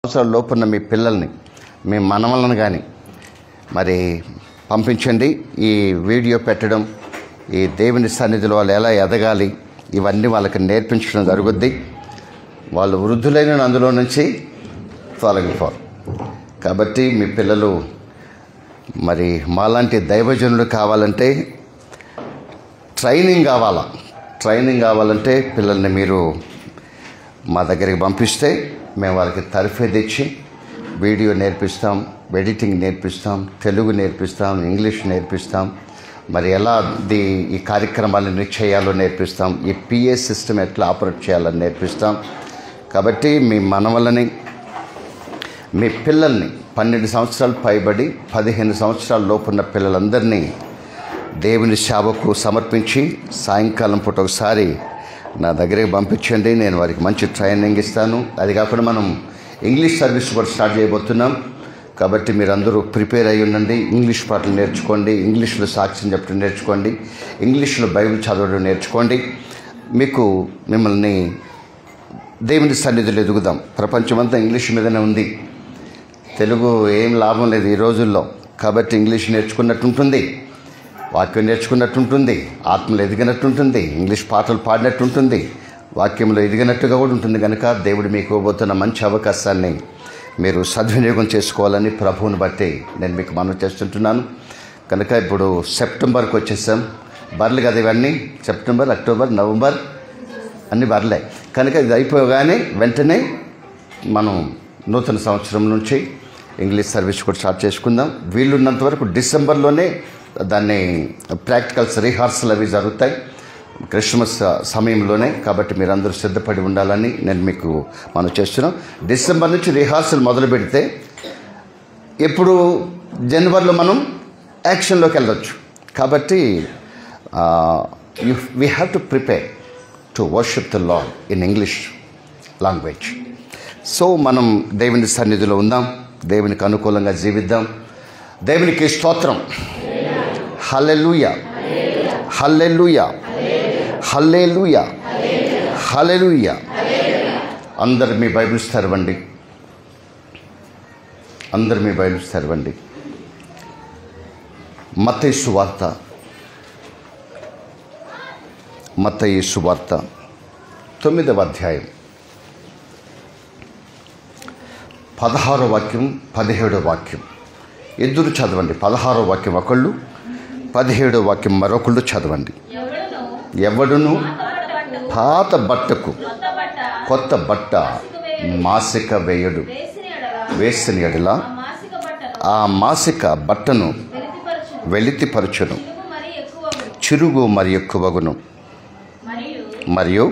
సంవత్సరాల లోపున్న మీ పిల్లల్ని, మీ మనవలను కానీ మరి పంపించండి. ఈ వీడియో పెట్టడం, ఈ దేవుని సన్నిధిలో వాళ్ళు ఎలా ఎదగాలి ఇవన్నీ వాళ్ళకి నేర్పించడం జరుగుద్ది. వాళ్ళు వృద్ధులైన అందులో నుంచి తొలగిపోరు. కాబట్టి మీ పిల్లలు మరి మాలాంటి దైవజనులు కావాలంటే ట్రైనింగ్ కావాలంటే పిల్లల్ని మీరు మా దగ్గరికి పంపిస్తే మేము వాళ్ళకి తరఫేది ఇచ్చి వీడియో నేర్పిస్తాం, ఎడిటింగ్ నేర్పిస్తాం, తెలుగు నేర్పిస్తాం, ఇంగ్లీష్ నేర్పిస్తాం, మరి ఎలా ఈ కార్యక్రమాలను చేయాలో నేర్పిస్తాం, ఈ పిఏ సిస్టమ్ ఎట్లా ఆపరేట్ చేయాలని నేర్పిస్తాం. కాబట్టి మీ మనవలని, మీ పిల్లల్ని 12 సంవత్సరాలు పైబడి 15 సంవత్సరాల లోపున్న పిల్లలందరినీ దేవుని సేవకు సమర్పించి సాయంకాలం పూట ఒకసారి నా దగ్గరికి పంపించండి. నేను వారికి మంచి ట్రైనింగ్ ఇస్తాను. అది కాకుండా మనం ఇంగ్లీష్ సర్వీస్ కూడా స్టార్ట్ చేయబోతున్నాం. కాబట్టి మీరందరూ ప్రిపేర్ అయ్యి ఉండండి. ఇంగ్లీష్ పాటలు నేర్చుకోండి, ఇంగ్లీష్లో సాక్ష్యం చెప్పడం నేర్చుకోండి, ఇంగ్లీష్లో బైబిల్ చదవడం నేర్చుకోండి. మిమ్మల్ని దేవుని సన్నిధిలో ఎదుగుదాం. ప్రపంచమంతా ఇంగ్లీష్ మీదనే ఉంది, తెలుగు ఏం లాభం లేదు ఈ రోజుల్లో. కాబట్టి ఇంగ్లీష్ నేర్చుకున్నట్టుంటుంది, వాక్యం నేర్చుకున్నట్టుంటుంది, ఆత్మలో ఎదిగినట్టుంటుంది, ఇంగ్లీష్ పాటలు పాడినట్టుంటుంది, వాక్యంలో ఎదిగినట్టుగా కూడా ఉంటుంది. కనుక దేవుడు మీకు ఇవ్వబోతున్న మంచి అవకాశాన్ని మీరు సద్వినియోగం చేసుకోవాలని ప్రభువుని బట్టి నేను మీకు మనవి చేస్తుంటున్నాను. కనుక ఇప్పుడు సెప్టెంబర్కి వచ్చేసాం. బర్లు కదా ఇవన్నీ, సెప్టెంబర్, అక్టోబర్, నవంబర్ అన్నీ బర్లే. కనుక ఇది అయిపోగానే వెంటనే మనం నూతన సంవత్సరం నుంచి ఇంగ్లీష్ సర్వీస్ కూడా స్టార్ట్ చేసుకుందాం. వీలున్నంత వరకు డిసెంబర్లోనే దాన్ని ప్రాక్టికల్స్, రిహార్సల్ అవి జరుగుతాయి క్రిస్మస్ సమయంలోనే. కాబట్టి మీరందరూ సిద్ధపడి ఉండాలని నేను మీకు మనం చేస్తున్నాం. డిసెంబర్ నుంచి రిహార్సల్ మొదలు పెడితే ఎప్పుడు జనవరిలో మనం యాక్షన్లోకి వెళ్ళొచ్చు. కాబట్టి we have to prepare to worship the lord in English language. So మనం దేవుని సన్నిధిలో ఉందాం, దేవునికి అనుకూలంగా జీవిద్దాం. దేవునికి స్తోత్రం. హల్లెలూయా, హల్లెలూయా, హల్లెలూయా, హల్లెలూయా. అందరు మీ బైబిల్స్ తెరవండి, మత్తయి సువార్త 9వ అధ్యాయం 16వ వాక్యం, 17వ వాక్యం. ఇద్దరు చదవండి. 16వ వాక్యం ఒకళ్ళు, 17వ వాక్యం మరొకళ్ళు చదవండి. ఎవడును పాత బట్టకు కొత్త బట్ట మాసిక వేసిన ఎడల ఆ మాసిక బట్టను వెలితిపరచును, చిరుగు మరి ఎక్కువగును. మరియు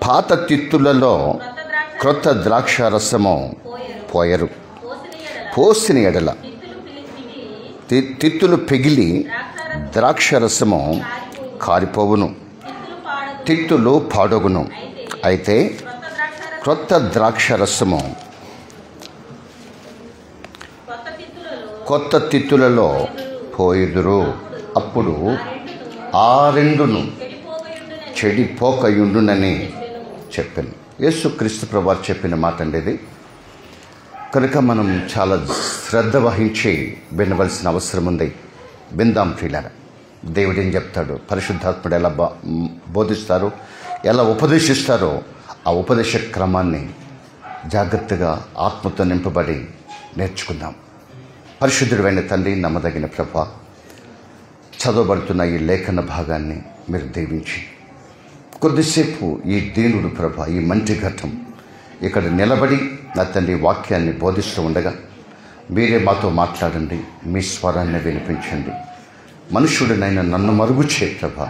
పాత తిత్తులలో క్రొత్త ద్రాక్ష రసము పోయరు. పోసిన ఎడల తిత్తులు పిగిలి ద్రాక్షరసము కారిపోవును, తిత్తులు పాడగును. అయితే క్రొత్త ద్రాక్షరసము కొత్త తిత్తులలో పోయుదురు. అప్పుడు ఆ రెండును చెడిపోకయుండునని చెప్పాను. యేసుక్రీస్తు ప్రభువు చెప్పిన మాట అండి ఇది. కనుక మనం చాలా శ్రద్ధ వహించి వినవలసిన అవసరం ఉంది. విందాం ప్రియులారా. దేవుడు ఏం చెప్తాడు, పరిశుద్ధాత్ముడు ఎలా బోధిస్తారో, ఎలా ఉపదేశిస్తారో ఆ ఉపదేశ క్రమాన్ని జాగ్రత్తగా ఆత్మతో నింపబడి నేర్చుకుందాం. పరిశుద్ధుడైన తండ్రి, నమ్మదగిన ప్రభువా, చదవబడుతున్న ఈ లేఖన భాగాన్ని మీరు దీవించి కొద్దిసేపు ఈ దీనుడు ప్రభువా, ఈ మంచి ఘట్టం ఇక్కడ నిలబడి నా తండ్రి వాక్యాన్ని బోధిస్తూ ఉండగా మీరే మాతో మాట్లాడండి, మీ స్వరాన్ని వినిపించండి. మనుష్యుడినైనా నన్ను మరుగు చే ప్రభా.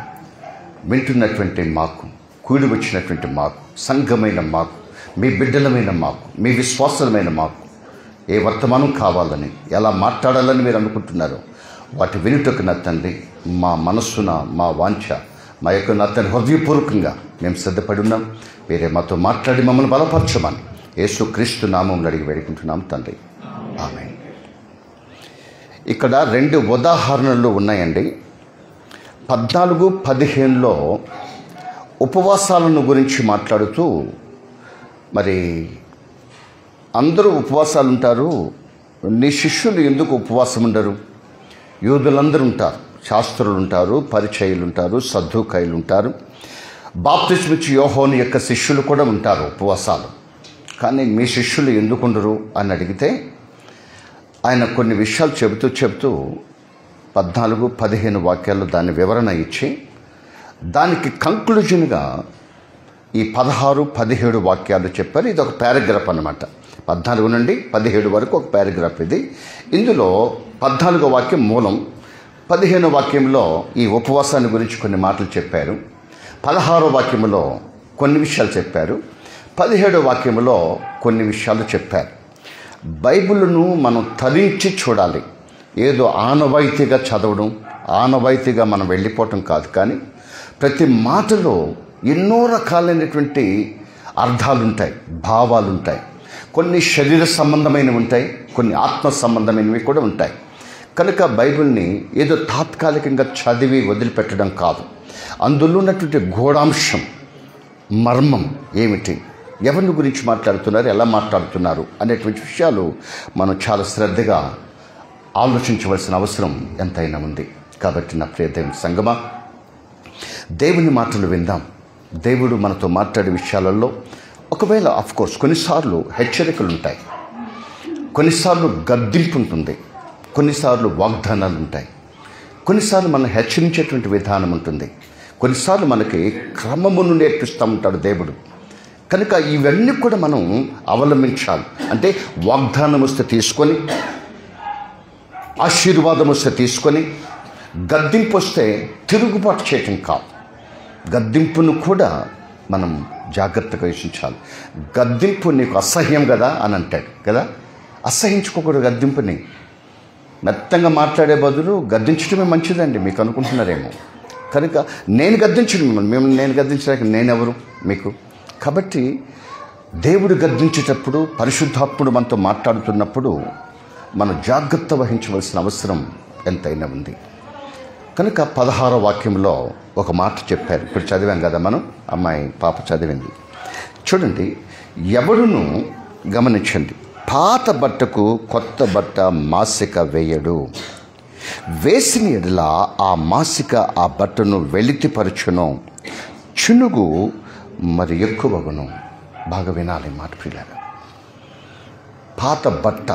వింటున్నటువంటి మాకు, కూడి వచ్చినటువంటి మాకు, సంఘమైన మాకు, మీ బిడ్డలమైన మాకు, మీ విశ్వాసమైన మాకు ఏ వర్తమానం కావాలని, ఎలా మాట్లాడాలని మీరు అనుకుంటున్నారో వాటి వినుటకు నా తండ్రి మా మనస్సున, మా వాంఛ, మా యొక్క నా తండ్రి హృదయపూర్వకంగా మేము సిద్ధపడి ఉన్నాం. మీరే మాతో మాట్లాడి మమ్మల్ని బలపరచమని యేసుక్రీస్తు నామములో అడిగి వేడుకుంటున్నాం తండ్రి, ఆమేన్. ఇక్కడ 2 ఉదాహరణలు ఉన్నాయండి. 14, 15లో ఉపవాసాలను గురించి మాట్లాడుతూ మరి అందరూ ఉపవాసాలు ఉంటారు, నీ శిష్యులు ఎందుకు ఉపవాసం ఉండరు? యూదులందరూ ఉంటారు, శాస్త్రులు ఉంటారు, పరిచయులు ఉంటారు, సద్దూకయ్యులు ఉంటారు, బాప్తిస్మిచ్చి యోహాను యొక్క శిష్యులు కూడా ఉంటారు ఉపవాసాలు. కానీ మీ శిష్యులు ఎందుకు ఉండరు అని అడిగితే ఆయన కొన్ని విషయాలు చెబుతూ 14-15 వాక్యాల్లో దాని వివరణ ఇచ్చి దానికి కంక్లూజన్గా ఈ 16-17 వాక్యాలు చెప్పారు. ఇది ఒక పారాగ్రాఫ్ అన్నమాట. 14 నుండి 17 వరకు ఒక పారాగ్రాఫ్ ఇది. ఇందులో 14వ వాక్యం మూలం, 15వ వాక్యంలో ఈ ఉపవాసాన్ని గురించి కొన్ని మాటలు చెప్పారు, 16వ వాక్యంలో కొన్ని విషయాలు చెప్పారు, 17వ వాక్యంలో కొన్ని విషయాలు చెప్పారు. బైబిల్ను మనం తరించి చూడాలి. ఏదో ఆనవాయితీగా చదవడం, ఆనవాయితీగా మనం వెళ్ళిపోవటం కాదు. కానీ ప్రతి మాటలో ఎన్నో రకాలైనటువంటి అర్థాలు ఉంటాయి, భావాలు ఉంటాయి. కొన్ని శరీర సంబంధమైనవి ఉంటాయి, కొన్ని ఆత్మ సంబంధమైనవి కూడా ఉంటాయి. కనుక బైబిల్ని ఏదో తాత్కాలికంగా చదివి వదిలిపెట్టడం కాదు. అందులో ఉన్నటువంటి గూఢాంశం, మర్మం ఏమిటి, ఎవరిని గురించి మాట్లాడుతున్నారు, ఎలా మాట్లాడుతున్నారు అనేటువంటి విషయాలు మనం చాలా శ్రద్ధగా ఆలోచించవలసిన అవసరం ఎంతైనా ఉంది. కాబట్టి నా ప్రియ దేవుని సంగమా, దేవుని మాటలు విందాం. దేవుడు మనతో మాట్లాడే విషయాలలో ఒకవేళ ఆఫ్కోర్స్ కొన్నిసార్లు హెచ్చరికలు ఉంటాయి, కొన్నిసార్లు గద్దింపు ఉంటుంది, కొన్నిసార్లు వాగ్దానాలు ఉంటాయి, కొన్నిసార్లు మనం హెచ్చరించేటువంటి విధానం ఉంటుంది, కొన్నిసార్లు మనకి క్రమమును నేర్పిస్తూ ఉంటాడు దేవుడు. కనుక ఇవన్నీ కూడా మనం అవలంబించాలి. అంటే వాగ్దానం వస్తే తీసుకొని, ఆశీర్వాదం వస్తే తీసుకొని, గద్దింపు వస్తే తిరుగుబాటు చేయటం కాదు. గద్దింపును కూడా మనం జాగ్రత్తగా యోచించాలి. గద్దింపు నీకు అసహ్యం కదా అని అంటాడు కదా, అసహించుకోకూడదు గద్దింపుని. మెత్తంగా మాట్లాడే బదులు గద్దించడమే మంచిదండి మీకు అనుకుంటున్నారేమో. కనుక నేను గద్దించడం మిమ్మల్ని నేను గద్దించడానికి నేనెవరు మీకు? కాబట్టి దేవుడు గద్దించేటప్పుడు, పరిశుద్ధాత్ముడు మనతో మాట్లాడుతున్నప్పుడు మనం జాగ్రత్త వహించవలసిన అవసరం ఎంతైనా ఉంది. కనుక 16వ వాక్యంలో ఒక మాట చెప్పారు. ఇప్పుడు చదివాం కదా మనం, అమ్మాయి పాప చదివింది. చూడండి, ఎవడును గమనించండి, పాత బట్టకు కొత్త బట్ట మాసిక వేయడు, వేసిన ఎడల ఆ మాసిక ఆ బట్టను వెలితిపరచును, చినుగు మరి ఎక్కువగును. బాగా వినాలి మాట ప్రియులారా. పాత బట్ట,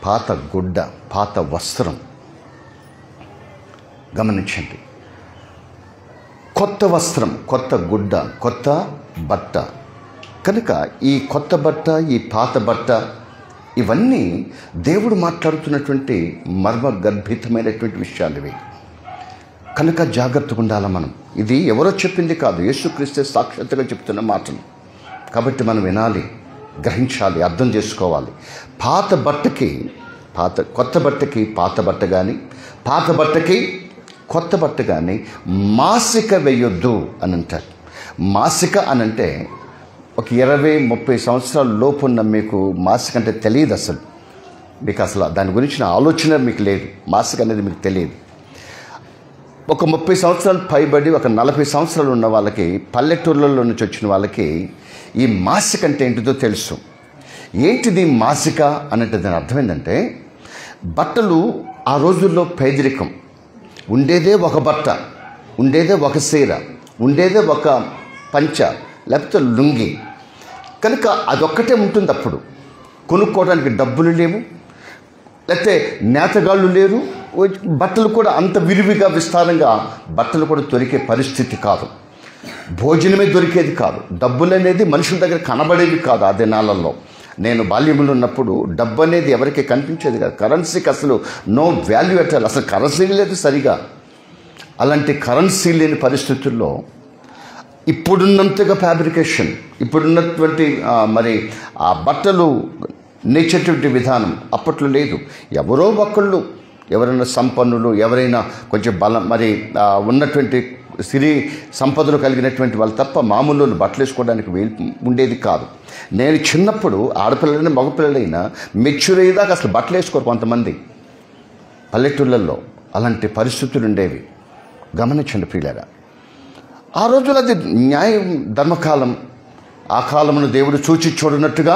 పాత గుడ్డ, పాత వస్త్రం, గమనించండి. కొత్త వస్త్రం, కొత్త గుడ్డ, కొత్త బట్ట. కనుక ఈ కొత్త బట్ట, ఈ పాత బట్ట, ఇవన్నీ దేవుడు మాట్లాడుతున్నటువంటి మర్మగర్భితమైనటువంటి విషయాలు ఇవి. కనుక జాగ్రత్తగా ఉండాలి మనం. ఇది ఎవరో చెప్పింది కాదు, యేసుక్రీస్తే సాక్షాత్తుగా చెప్తున్న మాటలు. కాబట్టి మనం వినాలి, గ్రహించాలి, అర్థం చేసుకోవాలి. పాత బట్టకి కొత్త బట్టకి పాత బట్ట కానీ, పాత బట్టకి కొత్త బట్ట కానీ మాసిక వేయొద్దు అని అంటారు. మాసిక అని అంటే ఒక 20-30 సంవత్సరాల లోపు ఉన్న మీకు మాసిక అంటే తెలియదు. అసలు మీకు అసలు దాని గురించిన ఆలోచన మీకు లేదు. మాసిక అనేది మీకు తెలియదు. ఒక 30 సంవత్సరాలు పైబడి ఒక 40 సంవత్సరాలు ఉన్న వాళ్ళకి, పల్లెటూర్లలో నుంచి వచ్చిన వాళ్ళకి ఈ మాసిక అంటే ఏంటిదో తెలుసు. ఏంటిది మాసిక అంటే దాని అర్థం ఏంటంటే, బట్టలు ఆ రోజుల్లో పేదరికం, ఉండేదే ఒక బట్ట, ఉండేదే ఒక చీర, ఉండేదే ఒక పంచ లేకపోతే లుంగి. కనుక అదొక్కటే ఉంటుంది. అప్పుడు కొనుక్కోవడానికి డబ్బులు లేవు, లేకపోతే నేతగాళ్ళు లేరు, బట్టలు కూడా అంత విరివిగా విస్తారంగా బట్టలు కూడా దొరికే పరిస్థితి కాదు. భోజనమే దొరికేది కాదు. డబ్బులు అనేది మనుషుల దగ్గర కనబడేవి కాదు ఆ దినాలలో. నేను బాల్యంలో ఉన్నప్పుడు డబ్బు అనేది ఎవరికి కనిపించేది కాదు. కరెన్సీకి అసలు నో వాల్యూ అట్టాలి, అసలు కరెన్సీ లేదు సరిగా. అలాంటి కరెన్సీ లేని పరిస్థితుల్లో ఇప్పుడున్నంతగా ఫ్యాబ్రికేషన్, ఇప్పుడున్నటువంటి మరి ఆ బట్టలు నేర్చేటువంటి విధానం అప్పట్లో లేదు. ఎవరో ఒకళ్ళు, ఎవరైనా సంపన్నులు, ఎవరైనా కొంచెం బలం మరి ఉన్నటువంటి సిరి సంపదలు కలిగినటువంటి వాళ్ళు తప్ప మామూలు బట్టలు వేసుకోవడానికి ఉండేది కాదు. నేను చిన్నప్పుడు ఆడపిల్లలైనా మగపిల్లలైనా మెచ్యూర్ అయ్యేదాకా అసలు బట్టలు వేసుకోరు కొంతమంది పల్లెటూళ్ళల్లో. అలాంటి పరిస్థితులు ఉండేవి. గమనించండి ప్రియులారా. ఆ రోజులు అది న్యాయం, ధర్మకాలం. ఆ కాలమును దేవుడు చూచి చూడనట్టుగా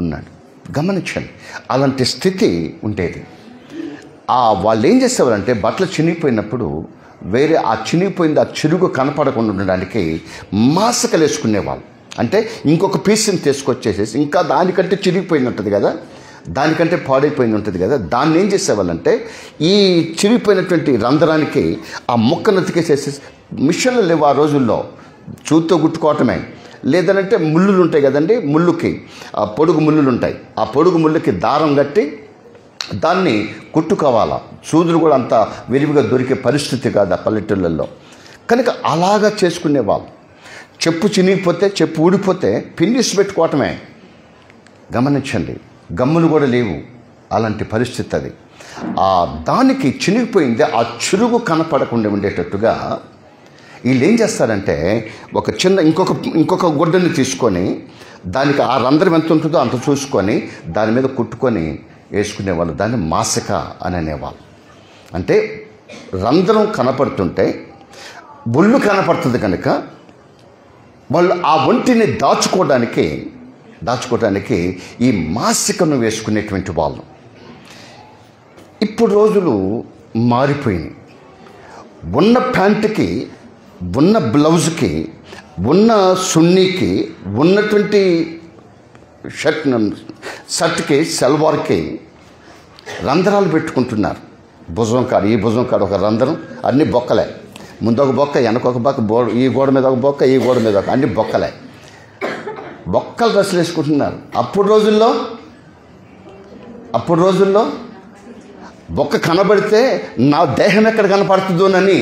ఉన్నాడు. గమనించండి, అలాంటి స్థితి ఉండేది. వాళ్ళు ఏం చేసేవారంటే బట్టలు చినిగిపోయినప్పుడు వేరే ఆ చినిగిపోయింది ఆ చిరుగు కనపడకుండా ఉండడానికి మాసికలు వేసుకునేవాళ్ళు. అంటే ఇంకొక పీస్ని తీసుకొచ్చేసేసి ఇంకా దానికంటే చిరిగిపోయింది ఉంటుంది కదా, దానికంటే పాడైపోయింది ఉంటుంది కదా, దాన్ని ఏం చేసేవాళ్ళంటే ఈ చిరిగిపోయినటువంటి రంధ్రానికి ఆ ముక్కను అతికేసేసి, మిషన్లు లేవు ఆ రోజుల్లో, చూతో గుట్టుకోవటమే. లేదనంటే ముళ్ళులు ఉంటాయి కదండి, ముళ్ళుకి ఆ పొడుగు ముళ్ళులు ఉంటాయి, ఆ పొడుగు ముళ్ళుకి దారం కట్టి దాన్ని కుట్టుకోవాలా. సూదులు కూడా అంత విరివిగా దొరికే పరిస్థితి కాదు ఆ పల్లెటూళ్ళల్లో. కనుక అలాగా చేసుకునేవాళ్ళు. చెప్పు చినిగిపోతే, చెప్పు ఊడిపోతే పిన్నిస్ పెట్టుకోవటమే. గమనించండి, గమ్ములు కూడా లేవు, అలాంటి పరిస్థితి అది. దానికి చినిగిపోయింది ఆ చురుగు కనపడకుండా ఉండేటట్టుగా వీళ్ళు ఏం చేస్తారంటే ఒక చిన్న ఇంకొక గుడ్డని తీసుకొని దానికి ఆ రంధ్రం ఎంత ఉంటుందో అంత చూసుకొని దాని మీద కుట్టుకొని వేసుకునేవాళ్ళు. దాన్ని మాసిక అని అనేవాళ్ళు. అంటే రంధ్రం కనపడుతుంటే బొల్లు కనపడుతుంది కనుక వాళ్ళు ఆ ఒంటిని దాచుకోవడానికి ఈ మాసికను వేసుకునేటువంటి వాళ్ళు. ఇప్పుడు రోజులు మారిపోయినాయి. ఉన్న ప్యాంటుకి, ఉన్న బ్లౌజ్కి, ఉన్న సున్నీకి, ఉన్నటువంటి షర్ట్కి, సల్వార్కి రంధ్రాలు పెట్టుకుంటున్నారు. భుజం కాడ, ఈ భుజం కాడ ఒక రంధ్రం, అన్ని బొక్కలే. ముందొక బొక్క, వెనకొక బొక్క, ఈ గోడ మీద ఒక బొక్క, ఈ గోడ మీద ఒక, అన్ని బొక్కలే. బొక్కలు డ్రెస్సులు వేసుకుంటున్నారు. అప్పుడు రోజుల్లో బొక్క కనబడితే నా దేహం ఎక్కడ కనపడుతుందోనని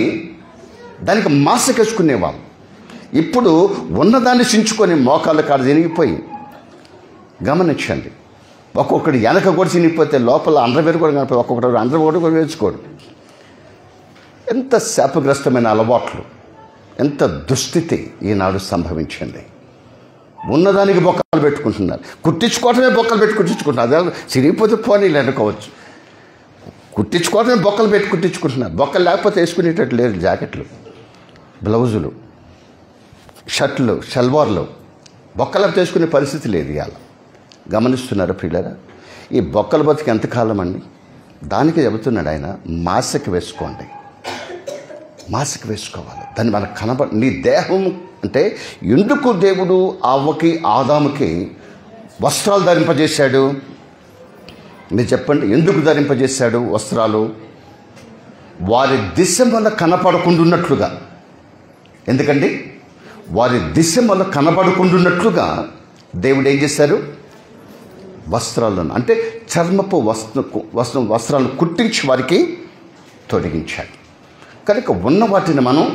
దానికి మాసిక వేసుకునేవాళ్ళు. ఇప్పుడు ఉన్నదాన్ని చించుకొని మోకాళ్ళ కాడ తిరిగిపోయి, గమనించండి, ఒక్కొక్కటి వెనక కూడా చినిగిపోతే లోపల అండర్వేర్ కూడా కనిపోయి, ఒక్కొక్కటి అండర్వేర్ కూడా వేసుకోడు. ఎంత శాపగ్రస్తమైన అలవాట్లు, ఎంత దుస్థితి ఈనాడు సంభవించింది. ఉన్నదానికి బొక్కలు పెట్టుకుంటున్నారు. కుట్టించుకోవటమే బొక్కలు పెట్టి కుట్టించుకుంటున్నారు. అదే చిరిగిపోతే పోనీలు అనుకోవచ్చు. కుట్టించుకోవటమే బొక్కలు పెట్టి కుట్టించుకుంటున్నారు. బొక్కలు లేకపోతే వేసుకునేటట్టు లేరు. జాకెట్లు, బ్లౌజులు, షర్ట్లు, షల్వార్లు బొక్కలు వేసుకునే పరిస్థితి లేదు ఇవాళ. గమనిస్తున్నారు ప్రియులారా? ఈ బొక్కల బతికి ఎంతకాలం అండి? దానికి చెబుతున్నాడు ఆయన, మాసిక వేసుకోండి, మాసిక వేసుకోవాలి. దాన్ని మనకు నీ దేహం అంటే ఎందుకు దేవుడు అవ్వకి ఆదాముకి వస్త్రాలు ధరింపజేశాడు? మీరు చెప్పండి, ఎందుకు ధరింపజేశాడు వస్త్రాలు? వారి దిశ వల్ల కనపడకుండున్నట్లుగా. ఎందుకండి? వారి దిశ వల్ల కనపడకుండున్నట్లుగా దేవుడు ఏం చేశారు? వస్త్రాలను, అంటే చర్మపు వస్త్రాలను కుట్టించి వారికి తొలగించాడు. కనుక ఉన్న వాటిని మనం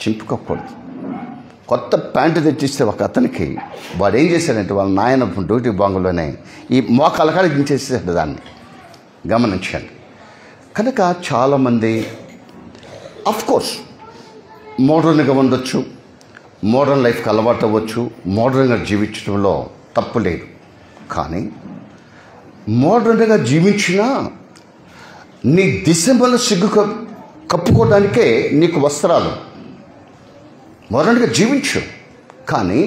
చింపుకోకూడదు. కొత్త ప్యాంటు తెచ్చిస్తే ఒక అతనికి వాడు ఏం చేశాడంటే వాళ్ళ నాయన డ్యూటీ బాంగులోనే ఈ మోకాల కాడ దించేసాడు దాన్ని. గమనించండి. కనుక చాలామంది అఫ్కోర్స్ మోడర్న్గా ఉండొచ్చు, మోడర్న్ లైఫ్కి అలవాటు అవ్వచ్చు, మోడర్న్గా జీవించడంలో తప్పు లేదు. కానీ మోడర్న్గా జీవించినా నీ దిశంబల సిగ్గు కప్పుకోవడానికే నీకు వస్త్రాలు. మోడర్న్గా జీవించు, కానీ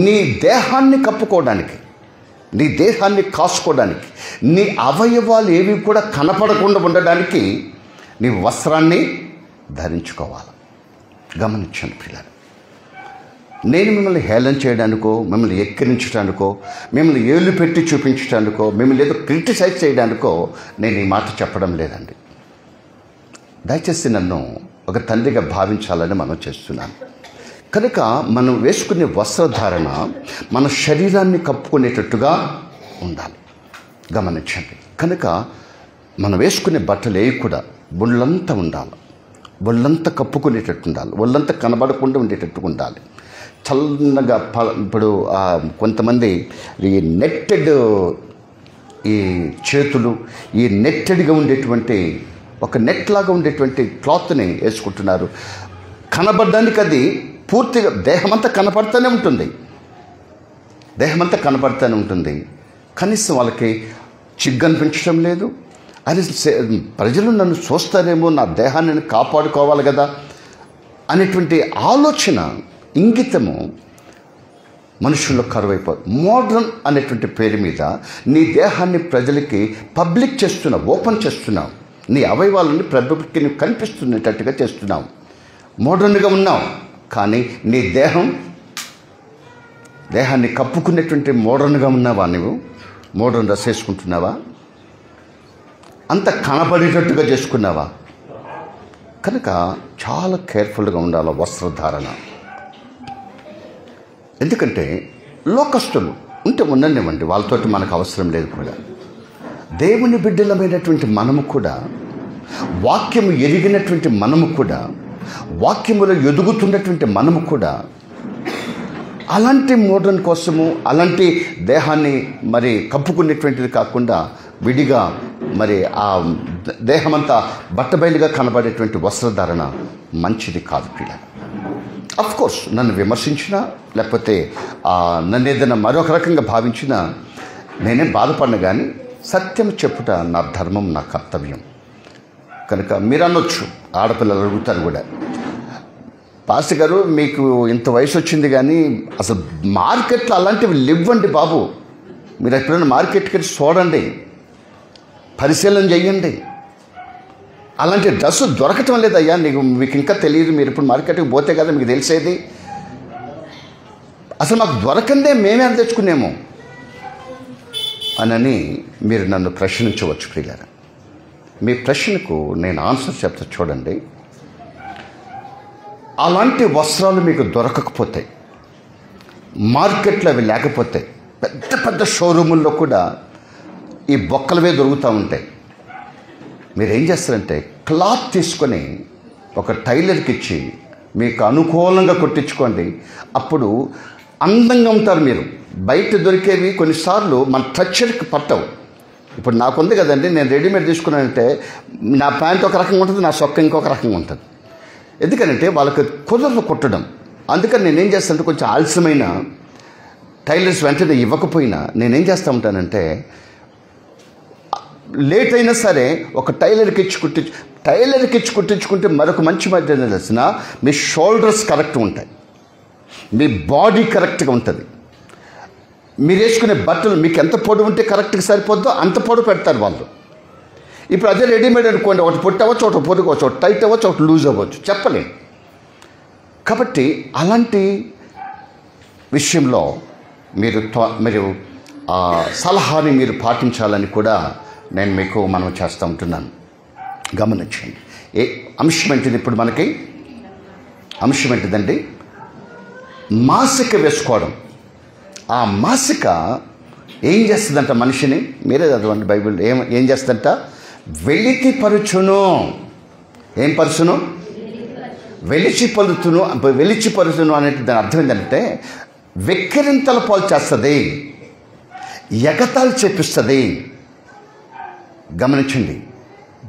నీ దేహాన్ని కప్పుకోవడానికి, నీ దేహాన్ని కాసుకోవడానికి, నీ అవయవాలు ఏవి కూడా కనపడకుండా ఉండడానికి నీ వస్త్రాన్ని ధరించుకోవాలి. గమనించండి పిల్లలు, నేను మిమ్మల్ని హేళన చేయడానికో, మిమ్మల్ని ఎక్కిరించడానికో, మిమ్మల్ని ఏళ్ళు పెట్టి చూపించడానికో, మిమ్మల్ని ఏదో క్రిటిసైజ్ చేయడానికో నేను ఈ మాట చెప్పడం లేదండి. దయచేసి నన్ను ఒక తండ్రిగా భావించాలని మనం చేస్తున్నాను. కనుక మనం వేసుకునే వస్త్రధారణ మన శరీరాన్ని కప్పుకునేటట్టుగా ఉండాలి. గమనించండి. కనుక మనం వేసుకునే బట్టలు ఏవి కూడా ఒళ్ళంతా ఉండాలి, ఒళ్ళంతా కప్పుకునేటట్టు ఉండాలి, ఒళ్ళంతా కనబడకుండా ఉండేటట్టుగా ఉండాలి. చల్లగా ఇప్పుడు కొంతమంది ఈ నెట్టెడ్ ఈ చేతులు, ఈ నెట్టెడ్గా ఉండేటువంటి ఒక నెట్ లాగా ఉండేటువంటి క్లాత్ని వేసుకుంటున్నారు. కనబడడానికి అది పూర్తిగా దేహమంతా కనపడుతూనే ఉంటుంది, కనీసం వాళ్ళకి చిగ్గు అనిపించడం లేదు. అది ప్రజలు నన్ను చూస్తారేమో, నా దేహాన్ని కాపాడుకోవాలి కదా అనేటువంటి ఆలోచన, ఇంగితము మనుషుల్లో కరువైపోతుంది. మోడ్రన్ అనేటువంటి పేరు మీద నీ దేహాన్ని ప్రజలకి పబ్లిక్ చేస్తున్నావు, ఓపెన్ చేస్తున్నావు. నీ అవయవాలని పబ్లిక్కి నువ్వు కనిపిస్తున్నట్టుగా చేస్తున్నావు. మోడ్రన్గా ఉన్నావు, కానీ నీ దేహాన్ని కప్పుకునేటువంటి మోడ్రన్గా ఉన్నావా? నువ్వు మోడ్రన్ డ్రెస్ వేసుకుంటున్నావా? అంత కనబడేటట్టుగా చేసుకున్నావా? కనుక చాలా కేర్ఫుల్గా ఉండాలి వస్త్రధారణ. ఎందుకంటే లోకస్తులు ఉంటే ఉండనివ్వండి, వాళ్ళతోటి మనకు అవసరం లేదు. కూడా దేవుని బిడ్డలమైనటువంటి మనము కూడా, వాక్యము ఎరిగినటువంటి మనము కూడా, వాక్యములో ఎదుగుతున్నటువంటి మనము కూడా అలాంటి మోడ్రన్ కోసము, అలాంటి దేహాన్ని మరి కప్పుకునేటువంటిది కాకుండా విడిగా మరి ఆ దేహమంతా బట్టబయలుగా కనబడేటువంటి వస్త్రధారణ మంచిది కాదు పిల్లలు. అఫ్కోర్స్ నన్ను విమర్శించినా, లేకపోతే నన్ను ఏదైనా మరొక రకంగా భావించినా నేనేం బాధపడిన, కానీ సత్యం చెప్పుట నా ధర్మం, నా కర్తవ్యం. కనుక మీరు అనొచ్చు, ఆడపిల్లలు అడుగుతారు కూడా, పాస్టర్ గారు మీకు ఇంత వయసు వచ్చింది కానీ అసలు మార్కెట్లో అలాంటివి లేవండి బాబు. మీరు ఎప్పుడైనా మార్కెట్కి వెళ్ళి చూడండి, పరిశీలన చేయండి. అలాంటి డ్రెస్సు దొరకటం లేదయ్యా. మీకు ఇంకా తెలియదు, మీరు ఇప్పుడు మార్కెట్కి పోతే కదా మీకు తెలిసేది. అసలు మాకు దొరకందే మేమే అని తెచ్చుకునేమో అని మీరు నన్ను ప్రశ్నించవచ్చు ప్రియులారా. మీ ప్రశ్నకు నేను ఆన్సర్ చెప్తా చూడండి. అలాంటి వస్త్రాలు మీకు దొరకకపోతే, మార్కెట్లో అవి లేకపోతే, పెద్ద పెద్ద షోరూముల్లో కూడా ఈ బొక్కలవే దొరుకుతూ ఉంటాయి. మీరేం చేస్తారంటే క్లాత్ తీసుకొని ఒక టైలర్కి ఇచ్చి మీకు అనుకూలంగా కుట్టించుకోండి. అప్పుడు అందంగా ఉంటారు మీరు. బయట దొరికేవి కొన్నిసార్లు మన టచ్చర్కి పట్టవు. ఇప్పుడు నాకుంది కదండి, నేను రెడీమేడ్ తీసుకున్నానంటే నా ప్యాంట్ ఒక రకంగా ఉంటుంది, నా సొక్క ఇంకొక రకంగా ఉంటుంది. ఎందుకంటే వాళ్ళకి కుదరలు కుట్టడం. అందుకని నేనేం చేస్తానంటే కొంచెం ఆలస్యమైన టైలర్స్ వెంటనే ఇవ్వకపోయినా నేనేం చేస్తూ ఉంటానంటే లేట్ అయినా సరే ఒక టైలర్కి ఇచ్చి కుట్టించుకుంటే మరొక మంచి మధ్య తెలిసిన మీ షోల్డర్స్ కరెక్ట్ ఉంటాయి, మీ బాడీ కరెక్ట్గా ఉంటుంది. మీరు వేసుకునే బట్టలు మీకు ఎంత పొడవు ఉంటే కరెక్ట్గా సరిపోద్దో అంత పొడవు పెడతారు వాళ్ళు. ఇప్పుడు అదే రెడీమేడ్ అనుకోండి, ఒకటి పొట్టి అవ్వచ్చు, ఒకటి పొడుకోవచ్చు, ఒకటి టైట్ అవ్వచ్చు, ఒకటి లూజ్ అవ్వచ్చు, చెప్పలేం. కాబట్టి అలాంటి విషయంలో మీరు సలహాని మీరు పాటించాలని కూడా నేను మీకు మనం చేస్తూ ఉంటున్నాను. గమనించండి. అంశం ఏంటిది ఇప్పుడు మనకి? అంశం ఏంటిదండి? మాసిక వేసుకోవడం. ఆ మాసిక ఏం చేస్తుందంట మనిషిని? మీరే చదవండి బైబిల్. ఏం చేస్తుందంట? వెలితిపరుచును. ఏం పరుచును? వెలిచిపరుచును అనేది దాని అర్థం ఏంటంటే వెక్కిరింతల పాలు చేస్తుంది, ఎగతాళి చేపిస్తుంది. గమనించండి.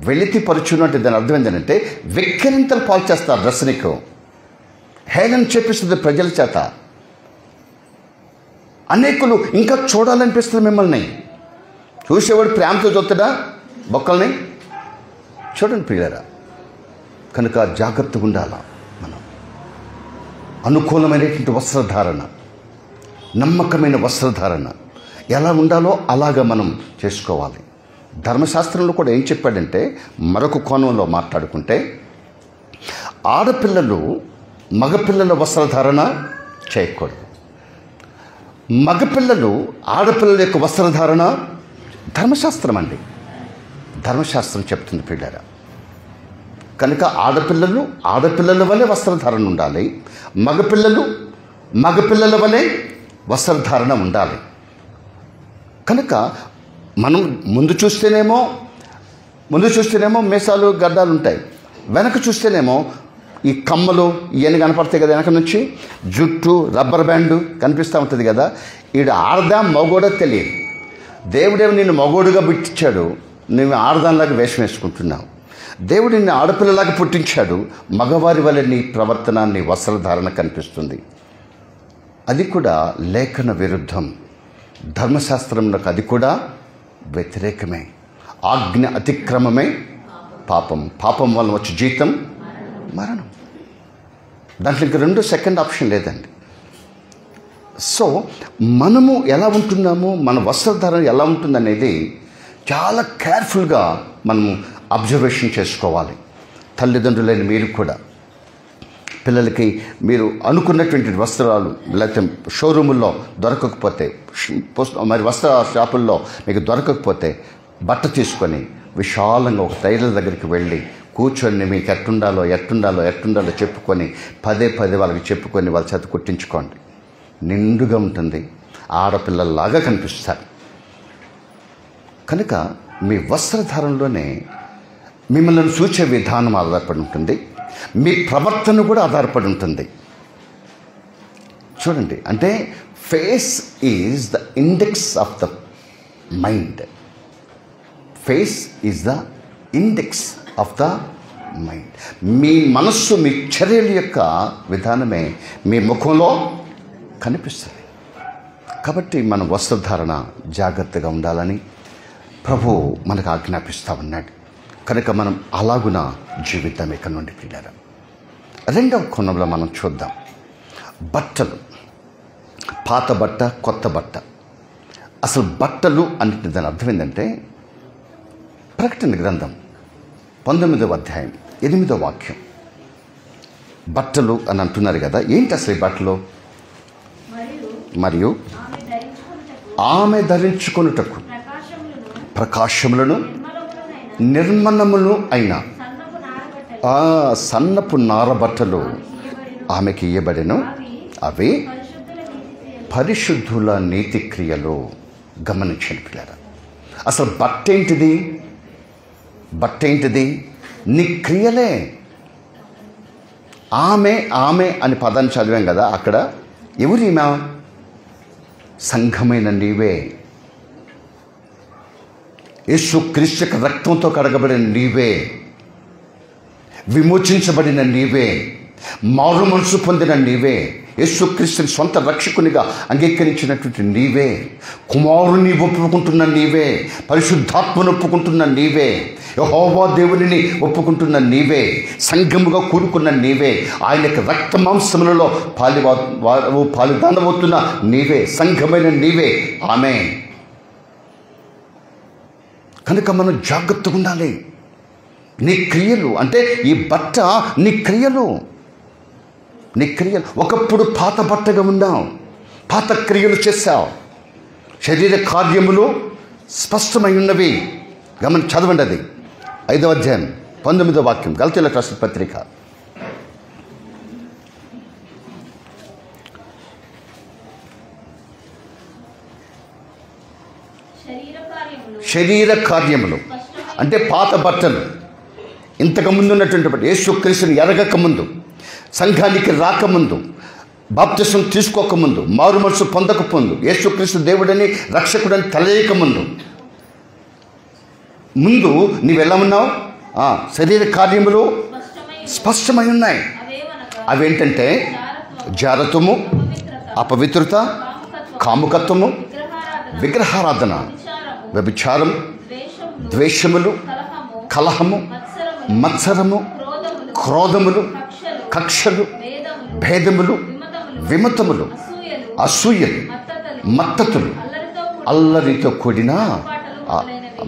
వెలితిపరుచును అంటే దాని అర్థం ఏంటంటే వెక్కిరింతల పాలు చేస్తారు. డ్రెస్ నీకు హేళన చేపిస్తుంది ప్రజల చేత. అనేకులు ఇంకా చూడాలనిపిస్తుంది మిమ్మల్ని. చూసేవాడు ప్రేమతో చూస్తాడా బొక్కల్ని? చూడండి ప్రియులారా. కనుక జాగ్రత్తగా ఉండాలా మనం. అనుకూలమైనటువంటి వస్త్రధారణ, నమ్మకమైన వస్త్రధారణ ఎలా ఉండాలో అలాగా మనం చేసుకోవాలి. ధర్మశాస్త్రంలో కూడా ఏం చెప్పాడంటే, మరొక కోణంలో మాట్లాడుకుంటే, ఆడపిల్లలు మగపిల్లల వస్త్రధారణ చేయకూడదు. మగపిల్లలు ఆడపిల్లల యొక్క వస్త్రధారణ ధర్మశాస్త్రం అండి. ధర్మశాస్త్రం చెప్తుంది పిల్లరా. కనుక ఆడపిల్లల వలె వస్త్రధారణ ఉండాలి, మగపిల్లల వలె వస్త్రధారణ ఉండాలి. కనుక మనం ముందు చూస్తేనేమో మీసాలు గడ్డాలు ఉంటాయి, వెనక చూస్తేనేమో ఈ కమ్మలు ఇవన్నీ కనపడతాయి కదా. వెనక నుంచి జుట్టు, రబ్బర్ బ్యాండు కనిపిస్తూ ఉంటుంది కదా. ఈడు ఆడదా మగోడో తెలియదు. దేవుడేమో నిన్ను మగోడుగా పుట్టించాడు, నువ్వు ఆడదానిలాగా వేషం వేసుకుంటున్నావు. దేవుడు నిన్ను ఆడపిల్లలాగా పుట్టించాడు, మగవారి వల్ల నీ ప్రవర్తన, నీ వస్త్రధారణ కనిపిస్తుంది. అది కూడా లేఖన విరుద్ధం. ధర్మశాస్త్రంలోకి అది కూడా వ్యతిరేకమే. ఆజ్ఞ అతిక్రమమే పాపం, పాపం వల్ల వచ్చే జీతం మరణం. దాంట్లో ఇంక సెకండ్ ఆప్షన్ లేదండి. సో మనము ఎలా ఉంటున్నాము, మన వస్త్రధారణ ఎలా ఉంటుందనేది చాలా కేర్ఫుల్గా మనము అబ్జర్వేషన్ చేసుకోవాలి. తల్లిదండ్రులైన మీరు కూడా పిల్లలకి మీరు అనుకున్నటువంటి వస్త్రాలు లేకపోతే షోరూముల్లో దొరకకపోతే, మరి వస్త్ర షాపుల్లో మీకు దొరకకపోతే బట్ట తీసుకొని విశాలంగా ఒక టైలర్ దగ్గరికి వెళ్ళి కూర్చొని మీకు ఎట్టుండాలో చెప్పుకొని పదే వాళ్ళకి చెప్పుకొని వాళ్ళ చేత కుట్టించుకోండి. నిండుగా ఉంటుంది, ఆడపిల్లల్లాగా కనిపిస్తారు. కనుక మీ వస్త్రధారణలోనే మిమ్మల్ని చూసే విధానం ఆధారపడి ఉంటుంది, మీ ప్రవర్తన కూడా ఆధారపడి ఉంటుంది. చూడండి, అంటే face is the index of the mind. Face is the index of the mind. మీ మనస్సు, మీ చర్యల యొక్క విధానమే మీ ముఖంలో కనిపిస్తుంది. కాబట్టి మన వస్త్రధారణ జాగ్రత్తగా ఉండాలని ప్రభు మనకు ఆజ్ఞాపిస్తూ ఉన్నాడు. కనుక మనం అలాగున జీవితం ఇక్కడ నుండి పిల్లలు. రెండవ కోణంలో మనం చూద్దాం. బట్టలు, పాత బట్ట, కొత్త బట్ట. అసలు బట్టలు అంటే దాని అర్థం ఏంటంటే, ప్రకటన గ్రంథం 19వ అధ్యాయం 8వ వాక్యం. బట్టలు అని అంటున్నారు కదా, ఏంటి అసలు ఈ బట్టలు? మరియు ఆమె ధరించుకొనుటకు ప్రకాశములను నిర్మలములు అయిన సన్నపు నారబట్టలు ఆమెకి ఇయ్యబడెను. అవి పరిశుద్ధుల నీతి క్రియలు. గమనించండి పిల్లరా, అసలు బట్ట ఏంటిది? నీ క్రియలే. ఆమె అని పదాన్ని చదివాం కదా, అక్కడ ఎవరిమా? సంఘమైన నీవే. యేసుక్రీస్తు రక్తంతో కడగబడిన నీవే, విమోచించబడిన నీవే, మారు మనసు పొందిన నీవే, యేసుక్రీస్తుని సొంత రక్షకునిగా అంగీకరించినటువంటి నీవే, కుమారుని ఒప్పుకుంటున్న నీవే, పరిశుద్ధాత్మను ఒప్పుకుంటున్న నీవే, యెహోవా దేవునిని ఒప్పుకుంటున్న నీవే, సంఘముగా కూడుకున్న నీవే, ఆయనకి రక్త మాంసములలో పాలుదానవుతున్న నీవే, సంఘమైన నీవే. ఆమె కనుక మనం జాగ్రత్తగా ఉండాలి. నీ క్రియలు అంటే ఈ బట్ట నీ క్రియలు. ఒకప్పుడు పాత బట్టగా ఉన్నావు, పాత క్రియలు చేశావు, శరీర కార్యములు స్పష్టమై ఉన్నవి. చదవండి, అది 5వ అధ్యాయం 19వ వాక్యం, గలతీయులకు రాసిన పత్రిక. శరీర కార్యములు అంటే పాత బట్టలు. ఇంతకుముందు ఉన్నటువంటి యేసుక్రీస్తుని ఎరగకముందు, సంఘానికి రాకముందు, బాప్తిసం తీసుకోకముందు, మారు మనసు పొందకముందు, యేసుక్రీస్తు దేవుడని రక్షకుడని తెలియకముందు నీవెలా ఉన్నావు? శరీర కార్యములు స్పష్టమై ఉన్నాయి. అవేంటంటే జారత్వము, అపవిత్రత, కాముకత్వము, విగ్రహారాధన, వ్యభిచారం, ద్వేషములు, కలహము, మత్సరము, క్రోధములు, కక్షలు, భేదములు, విమతములు, అసూయలు, మత్తతులు, అల్లరితో కూడిన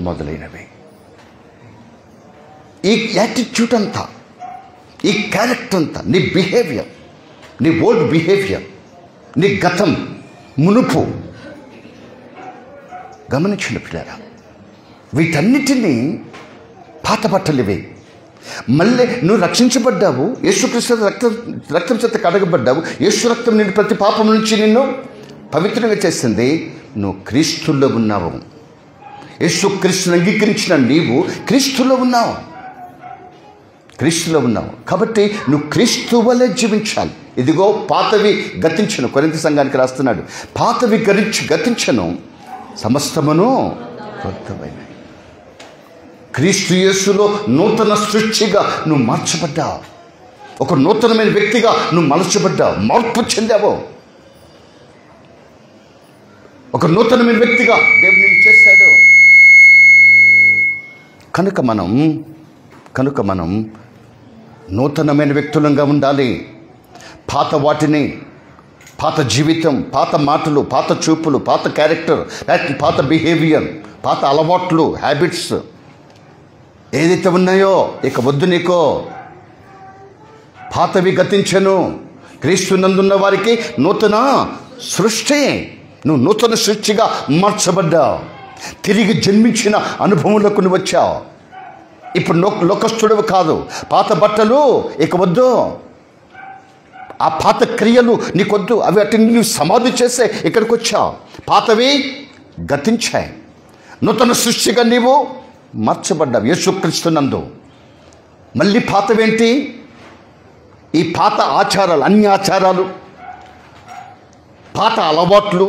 మొదలైనవి. ఈ యాటిట్యూడ్ అంతా, ఈ క్యారెక్టర్ అంతా, నీ బిహేవియర్, నీ ఓల్డ్ బిహేవియర్, నీ గతం, మునుపు, గమనించిన పిల్లరా, వీటన్నిటినీ పాత బట్టలు ఇవే. మళ్ళీ నువ్వు రక్షించబడ్డావు, యేసుక్రీస్తు రక్తం చేత కడగబడ్డావు, యేసు రక్తం నిన్ను ప్రతి పాపం నుంచి నిన్ను పవిత్రంగా చేసింది. నువ్వు క్రీస్తుల్లో ఉన్నావు. యేసుక్రీస్తుని అంగీకరించిన నీవు క్రీస్తులో ఉన్నావు. కాబట్టి నువ్వు క్రీస్తు వలె జీవించాలి. ఇదిగో పాతవి గతించను, కొరింథీ సంఘానికి రాస్తున్నాడు. పాతవి గతించను, సమస్తమును కొత్తమైనవి. క్రీస్తు యేసులో నూతన సృష్టిగా నువ్వు మార్చబడ్డావు. ఒక నూతనమైన వ్యక్తిగా నువ్వు మలచబడ్డావు, మార్పు చెందావు. ఒక నూతనమైన వ్యక్తిగా దేవుడు నిన్ను చేశాడు. కనుక మనం నూతనమైన వ్యక్తులంగా ఉండాలి. పాత వాటిని పాత జీవితం, పాత మాటలు, పాత చూపులు, పాత క్యారెక్టర్, పాత బిహేవియర్, పాత అలవాట్లు, హ్యాబిట్స్ ఏదైతే ఉన్నాయో ఇక వద్దు నీకో. పాతవి గతించెను. క్రీస్తునందున్న వారికి నూతన సృష్టి. నువ్వు నూతన సృష్టిగా మార్చబడ్డావు. తిరిగి జన్మించిన అనుభవంలోకి నువ్వు వచ్చావు. ఇప్పుడు లోకస్తుడు కాదు. పాత బట్టలు ఇక వద్దు. ఆ పాత క్రియలు నీకొద్దు. అవి అటు నువ్వు సమాధి చేసే ఇక్కడికి వచ్చావు. పాతవి గతించాయి. నూతన సృష్టిగా నీవు మార్చబడ్డావు యేసుక్రీస్తునందు. మళ్ళీ పాతవేంటి? ఈ పాత ఆచారాలు, అన్ని ఆచారాలు, పాత అలవాట్లు,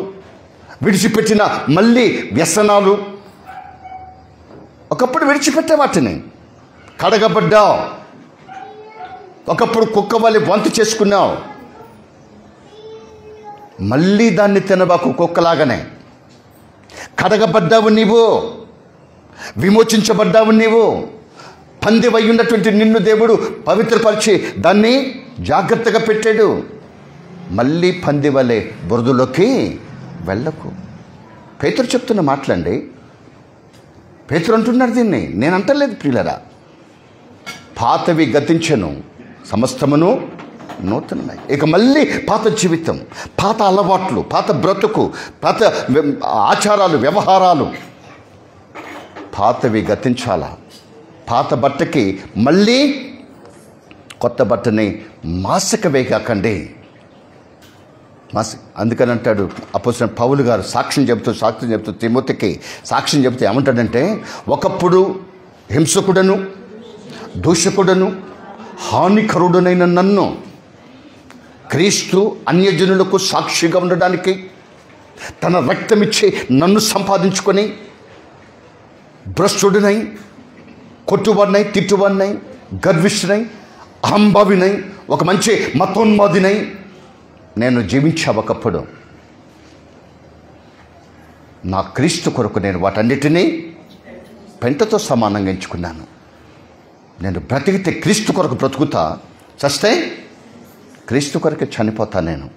విడిచిపెట్టిన మళ్ళీ వ్యసనాలు. ఒకప్పుడు విడిచిపెట్టే వాటిని కడగబడ్డావు. ఒకప్పుడు కుక్క వలె వంతు చేసుకున్నావు. మళ్ళీ దాన్ని తినబాకు. కుక్కలాగానే కడగబడ్డావు నీవు, విమోచించబడ్డావు నీవు. పందివై ఉన్నటువంటి నిన్ను దేవుడు పవిత్రపరిచి దాన్ని జాగ్రత్తగా పెట్టాడు. మళ్ళీ పంది వలె బురదలోకి వెళ్ళకు. పేతురు చెప్తున్న మాటలండి. పేతురు అంటున్నారు దీన్ని, నేను అంటలేదు ప్రియులరా. పాతవి గతించెను, సమస్తమును నూతనమై. ఇక మళ్ళీ పాత జీవితం, పాత అలవాట్లు, పాత బ్రతుకు, పాత ఆచారాలు, వ్యవహారాలు, పాతవి గతించాలా. పాత బట్టకి మళ్ళీ కొత్త బట్టని మాసిక వేయకండి. అందుకని అంటాడు అపోస్తలుడైన పౌలు గారు సాక్ష్యం చెబుతూ తిమోతికి సాక్ష్యం చెబుతూ ఏమంటాడంటే, ఒకప్పుడు హింసకుడను, దూషకుడను, హానికరుడనైన నన్ను క్రీస్తు అన్యజనులకు సాక్షిగా ఉండడానికి తన రక్తమిచ్చి నన్ను సంపాదించుకొని భ్రష్టుడినై, కొట్టువాడినై, తిట్టువాడినై, గర్విష్ఠునై, అహంభావినై, ఒక మంచి మతోన్మాదినై నేను జీవించా. ఒకప్పుడు నా క్రీస్తు కొరకు నేను వాటన్నిటినీ పెంటతో సమానంగా ఎంచుకున్నాను. నేను బ్రతికితే క్రీస్తు కొరకు బ్రతుకుతా, చస్తే క్రీస్తు కొరకు చనిపోతా. నేను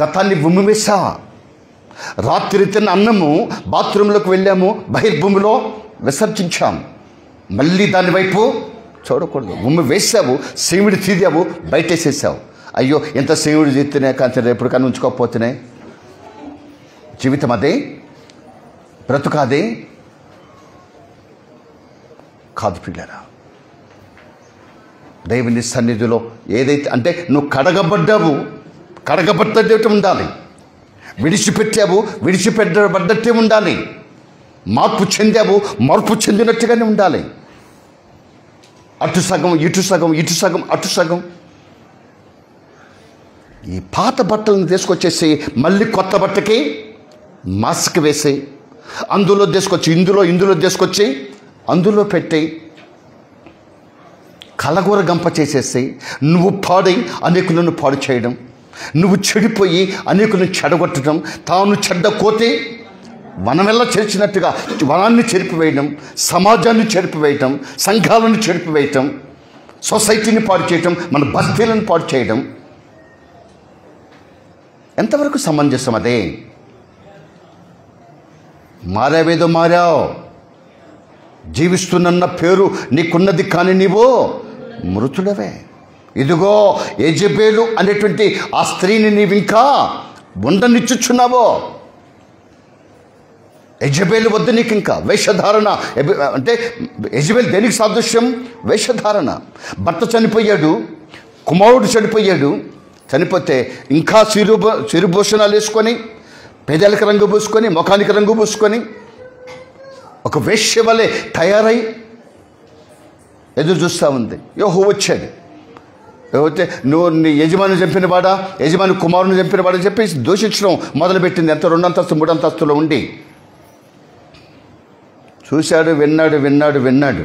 గతాన్ని ఉమ్మివేశా. రాత్రి తిన్న అన్నము బాత్రూంలోకి వెళ్ళాము, బహిర్భూమిలో విసర్జించాం. మళ్ళీ దాని వైపు చూడకూడదు. ఉమ్మి వేసావు, సీమిడి తీదావు, బయటేసేసావు. అయ్యో ఎంత సీమిడి తీస్తేనే కానీ రేపు కానీ ఉంచుకోకపోతేనే. జీవితం అదే, బ్రతుకు అదే కాదు పిల్లరా. దేవుని సన్నిధిలో ఏదైతే అంటే నువ్వు కడగబడ్డావు, కడగబడ్డట్టు ఉండాలి. విడిచిపెట్టావు, విడిచిపెట్టబడ్డట్టే ఉండాలి. మార్పు చెందావు, మార్పు చెందినట్టుగానే ఉండాలి. అటు సగం ఇటు సగం, ఇటు సగం అటు సగం. ఈ పాత బట్టలను తీసుకొచ్చేసి మళ్ళీ కొత్త బట్టకి మాస్క్ వేసి అందులో తీసుకొచ్చి ఇందులో తీసుకొచ్చి అందులో పెట్టి కలగూర గంప చేసేసి నువ్వు పాడై అనేకులను పాడు చేయడం, నువ్వు చెడిపోయి అనేకులను చెడగొట్టడం, తాను చెడ్డ కోతి వనమెల్ల చెరిచినట్టుగా వనాన్ని చెరిపివేయడం, సమాజాన్ని చెరిపివేయటం, సంఘాలను చెరిపివేయటం, సొసైటీని పాడు చేయటం, మన బస్తీలను పాడు చేయడం ఎంతవరకు సమంజసం? అదే మారావేదో మారావు. జీవిస్తున్న పేరు నీకున్నది, కానీ నీవు మృతుడవే. ఇదిగో యెజబెలు అనేటువంటి ఆ స్త్రీని నీవింకా ఉండనిచ్చుచున్నావో. యెజబెలు వద్ద నీకు ఇంకా వేషధారణ. అంటే యెజబెలు దేనికి సాదృశ్యం? వేషధారణ. భర్త చనిపోయాడు, కుమారుడు చనిపోయాడు. చనిపోతే ఇంకా చిరుభూషణాలు వేసుకొని, పెదాలకు రంగు పూసుకొని, ముఖానికి రంగు పూసుకొని ఒక వేశ్య వలె తయారై ఎదురు చూస్తూ ఉంది. యెహోవా వచ్చాడు. లేకపోతే నువ్వు నీ యజమాని చంపినవాడా, యజమాని కుమారుని చంపినవాడని చెప్పి దూషించడం మొదలుపెట్టింది. ఎంత 2 అంతస్తు 3 అంతస్తులో ఉండి చూశాడు, విన్నాడు.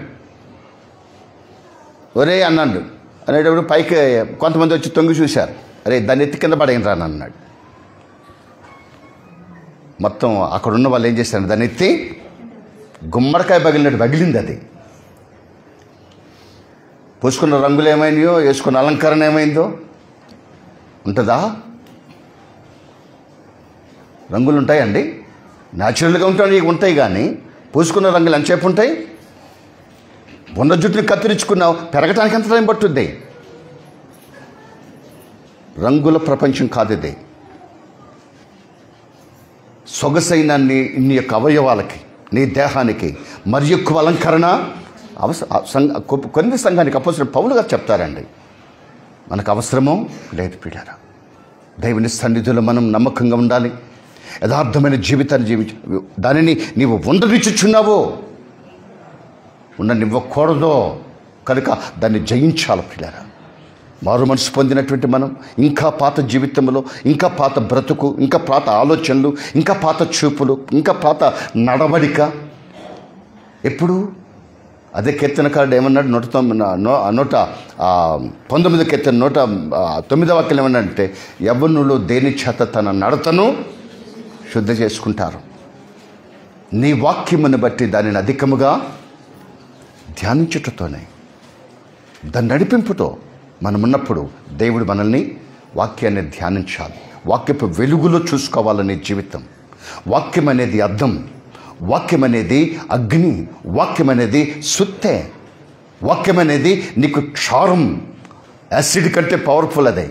ఒరే అన్నాడు. అనేటప్పుడు పైకి కొంతమంది వచ్చి తొంగి చూశారు. అరే దాన్ని ఎత్తి కింద పడేయను రాను అన్నాడు. మొత్తం అక్కడ ఉన్న వాళ్ళు ఏం చేశారు, దాన్ని ఎత్తి గుమ్మడికాయ పగిలింది. అది పూసుకున్న రంగులు ఏమైనాయో, వేసుకున్న అలంకరణ ఏమైందో ఉంటుందా? రంగులు ఉంటాయండి? న్యాచురల్గా ఉంటాయి కానీ పూసుకున్న రంగులు ఎంతసేపు ఉంటాయి? ఉన్న జుట్టుని కత్తిరించుకున్నావు, పెరగటానికి ఎంత టైం పట్టుద్ది? రంగుల ప్రపంచం కాదు ఇది. సొగసైన నీ యొక్క అవయవాలకి, నీ దేహానికి మరి ఎక్కువ అలంకరణ కొన్ని సంఘానికి అపోస్తలుడు పౌలు గారు చెప్తారండి. మనకు అవసరమో లేదు ప్రియులారా. దేవుని సన్నిధిలో మనం నమ్మకంగా ఉండాలి. యథార్థమైన జీవితాన్ని జీవించ దానిని నీవు ఉండనిచ్చుచున్నావో, ఉండనివ్వకూడదో కనుక దాన్ని జయించాలి ప్రియులారా. మారు మనసు పొందినటువంటి మనం ఇంకా పాత జీవితంలో, ఇంకా పాత బ్రతుకు, ఇంకా పాత ఆలోచనలు, ఇంకా పాత చూపులు, ఇంకా పాత నడవడిక ఎప్పుడు అదే కీర్తనకారుడు ఏమన్నాడు? 119 కీర్తన 109వ వాక్యం ఏమన్నాడంటే, యవ్వనులు దేని చేత తన నడతను శుద్ధి చేసుకుంటారు. నీ వాక్యమును బట్టి దానిని అధికముగా ధ్యానించుటతోనే, దాని నడిపింపుతో మనమున్నప్పుడు దేవుడు మనల్ని వాక్యాన్ని ధ్యానించాలి. వాక్యపు వెలుగులో చూసుకోవాలనే జీవితం. వాక్యం అనేది అద్దం, వాక్యం అనేది అగ్ని, వాక్యం అనేది సుత్తె, వాక్యం అనేది నీకు క్షారం, యాసిడ్ కంటే పవర్ఫుల్ అదే.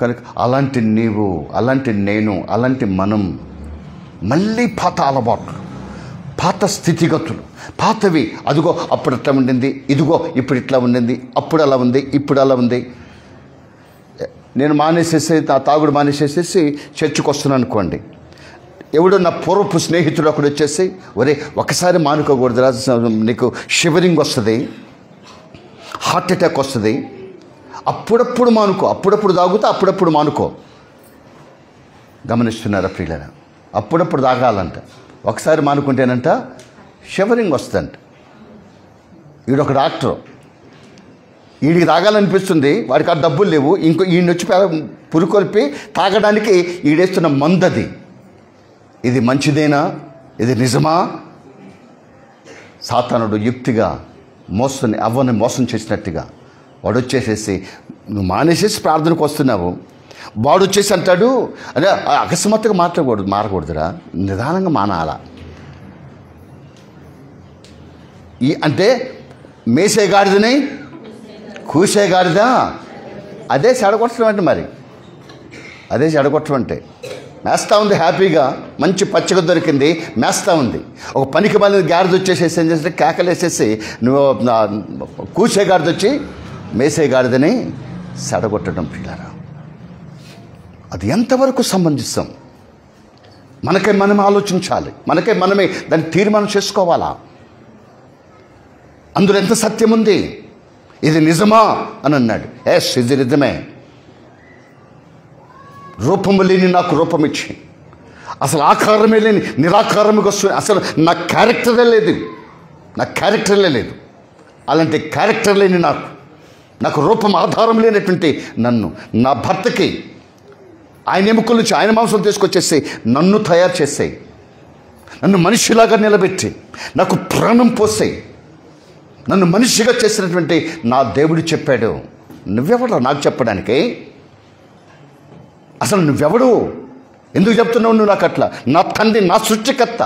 కనుక అలాంటి నీవు, అలాంటి నేను, అలాంటి మనం మళ్ళీ పాత అలవాట్లు, పాత స్థితిగతులు, పాతవి, అదిగో అప్పుడు ఇట్లా ఉండింది, ఇదిగో ఇప్పుడు ఇట్లా ఉండింది, అప్పుడు అలా ఉంది, ఇప్పుడు అలా ఉంది. నేను మానేసేసి, నా తాగుడు మానేసేసేసి చర్చికి వస్తున్నాను అనుకోండి. ఎవడో నా పూర్వపు స్నేహితుడు ఒకడు వచ్చేసి, ఒరే ఒకసారి మానుకోకూడదురా, నీకు షివరింగ్ వస్తుంది, హార్ట్ అటాక్ వస్తుంది, అప్పుడప్పుడు మానుకో, అప్పుడప్పుడు తాగుతా, అప్పుడప్పుడు మానుకో. గమనిస్తున్నారా ప్రియులారా? అప్పుడప్పుడు తాగాలంట, ఒకసారి మానుకుంటేనంట షివరింగ్ వస్తుందంట. వీడొక డాక్టరు, వీడికి తాగాలనిపిస్తుంది, వాడికి ఆ డబ్బులు లేవు, ఈయన వచ్చి పురుకొల్పి తాగడానికి ఈడేస్తున్న మందది. ఇది మంచిదేనా? ఇది నిజమా? సాతానుడు యుక్తిగా అవ్వని మోసం చేసినట్టుగా వాడు వచ్చేసేసి, నువ్వు మానేసేసి ప్రార్థనకు వస్తున్నావు, వాడు వచ్చేసి అంటాడు, అదే అకస్మాత్తుగా మారకూడదురా, నిదానంగా మానాలా. అంటే మేసేగాడిదని కూసేగాడిదా? అదే చెడగొట్టడం అంటే, మరి అదే చెడగొట్టడం అంటే. మేస్తా ఉంది హ్యాపీగా, మంచి పచ్చగా దొరికింది, మేస్తా ఉంది. ఒక పనికి మళ్ళీ గాడిద వచ్చేసేసి ఏం చేస్తే కేకలేసేసి, నువ్వు కూసేగాడిద వచ్చి మేసేగాడిదని చెడగొట్టడం పిల్లరా. అది ఎంతవరకు సమంజసం? మనకే మనం ఆలోచించాలి, మనకే మనమే దాన్ని తీర్మానం చేసుకోవాలా. అందులో ఎంత సత్యం ఉంది? ఇది నిజమా అని అన్నాడు. ఎస్, ఇది నిజమే. రూపము లేని నాకు రూపం ఇచ్చి, అసలు ఆకారమే లేని నిరాకారముగా వస్తుంది. అసలు నా క్యారెక్టరే లేదు. అలాంటి క్యారెక్టర్ లేని నాకు రూపం ఆధారం లేనటువంటి నన్ను, నా భర్తకి ఆయన ఎముకల నుంచి ఆయన మాంసం తీసుకొచ్చేసి నన్ను తయారు చేసాయి, నన్ను మనిషిలాగా నిలబెట్టి నాకు ప్రాణం పోసాయి, నన్ను మనిషిగా చేసినటువంటి నా దేవుడు చెప్పాడు, నువ్వెవడా నాకు చెప్పడానికి? అసలు నువ్వెవడు? ఎందుకు చెప్తున్నావు నువ్వు నాకు అట్లా? నా తండ్రి, నా సృష్టికర్త,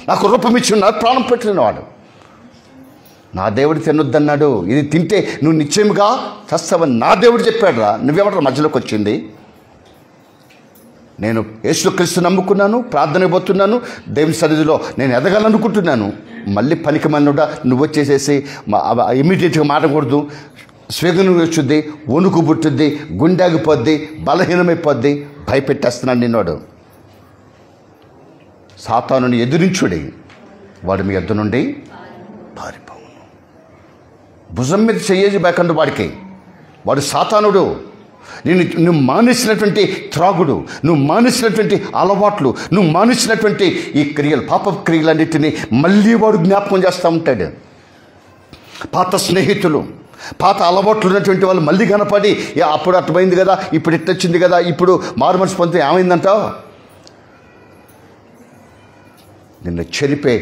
నాకు రూపం ఇచ్చి నా ప్రాణం పెట్టినవాడు. నా దేవుడు తినొద్దన్నాడు, ఇది తింటే నువ్వు నిశ్చయముగా చస్తావని నా దేవుడు చెప్పాడు రా. నువ్వెవడ మధ్యలోకి వచ్చింది? నేను యేసుక్రీస్తు నమ్ముకున్నాను, ప్రార్థనకు పోతున్నాను, దేవుని సన్నిధిలో నేను ఎదగాలనుకుంటున్నాను. మళ్ళీ పనికి మన్నుడా నువ్వు వచ్చేసేసి ఇమీడియట్గా మాటకూడదు, స్వేగను వచ్చుద్ది, వణుకు పుట్టుద్ది, గుండెగిపోద్ది, బలహీనమైపోద్ది, భయపెట్టేస్తున్నాడు నిన్నోడు. సాతానుని ఎదురించుడి, వాడు మీ ఎద్దు నుండి పారిపోవును. భుజం మీద చెయ్యేసి బేకండు వాడికి. వాడు సాతానుడు. నువ్వు మానేసినటువంటి త్రాగుడు, నువ్వు మానేసినటువంటి అలవాట్లు, నువ్వు మానేసినటువంటి ఈ క్రియలు, పాప క్రియలన్నిటినీ మళ్ళీ వాడు జ్ఞాపకం చేస్తూ ఉంటాడు. పాత స్నేహితులు, పాత అలవాట్లు ఉన్నటువంటి వాళ్ళు మళ్ళీ కనపడి, అప్పుడు అర్థమైంది కదా, ఇప్పుడు ఇట్టొచ్చింది కదా, ఇప్పుడు మారు మనసు పొందితే ఏమైందంటావు? నిన్ను చెరిపే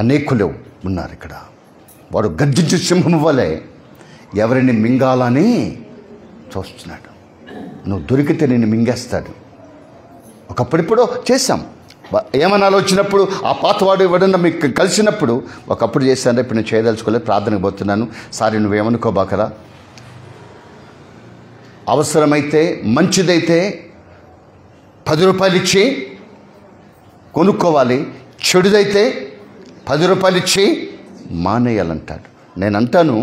అనేకులు ఉన్నారు ఇక్కడ. వాడు గర్జించే సింహం వలె ఎవరిని మింగాలని చూస్తున్నాడు. నువ్వు దొరికితే నిన్ను మింగేస్తాడు. ఒకప్పుడిప్పుడు చేశాం, ఏమన్నా వచ్చినప్పుడు ఆ పాతవాడు ఎవడన్నా మీకు కలిసినప్పుడు ఒకప్పుడు చేశాను, ఇప్పుడు నేను చేయదలుచుకోలేదు, ప్రార్థనకు పోతున్నాను, సారీ నువ్వేమనుకోబాకరా. అవసరమైతే మంచిదైతే 10 రూపాయలు ఇచ్చి కొనుక్కోవాలి, చెడుదైతే 10 రూపాయలు ఇచ్చి మానేయాలంటాడు. నేనంటాను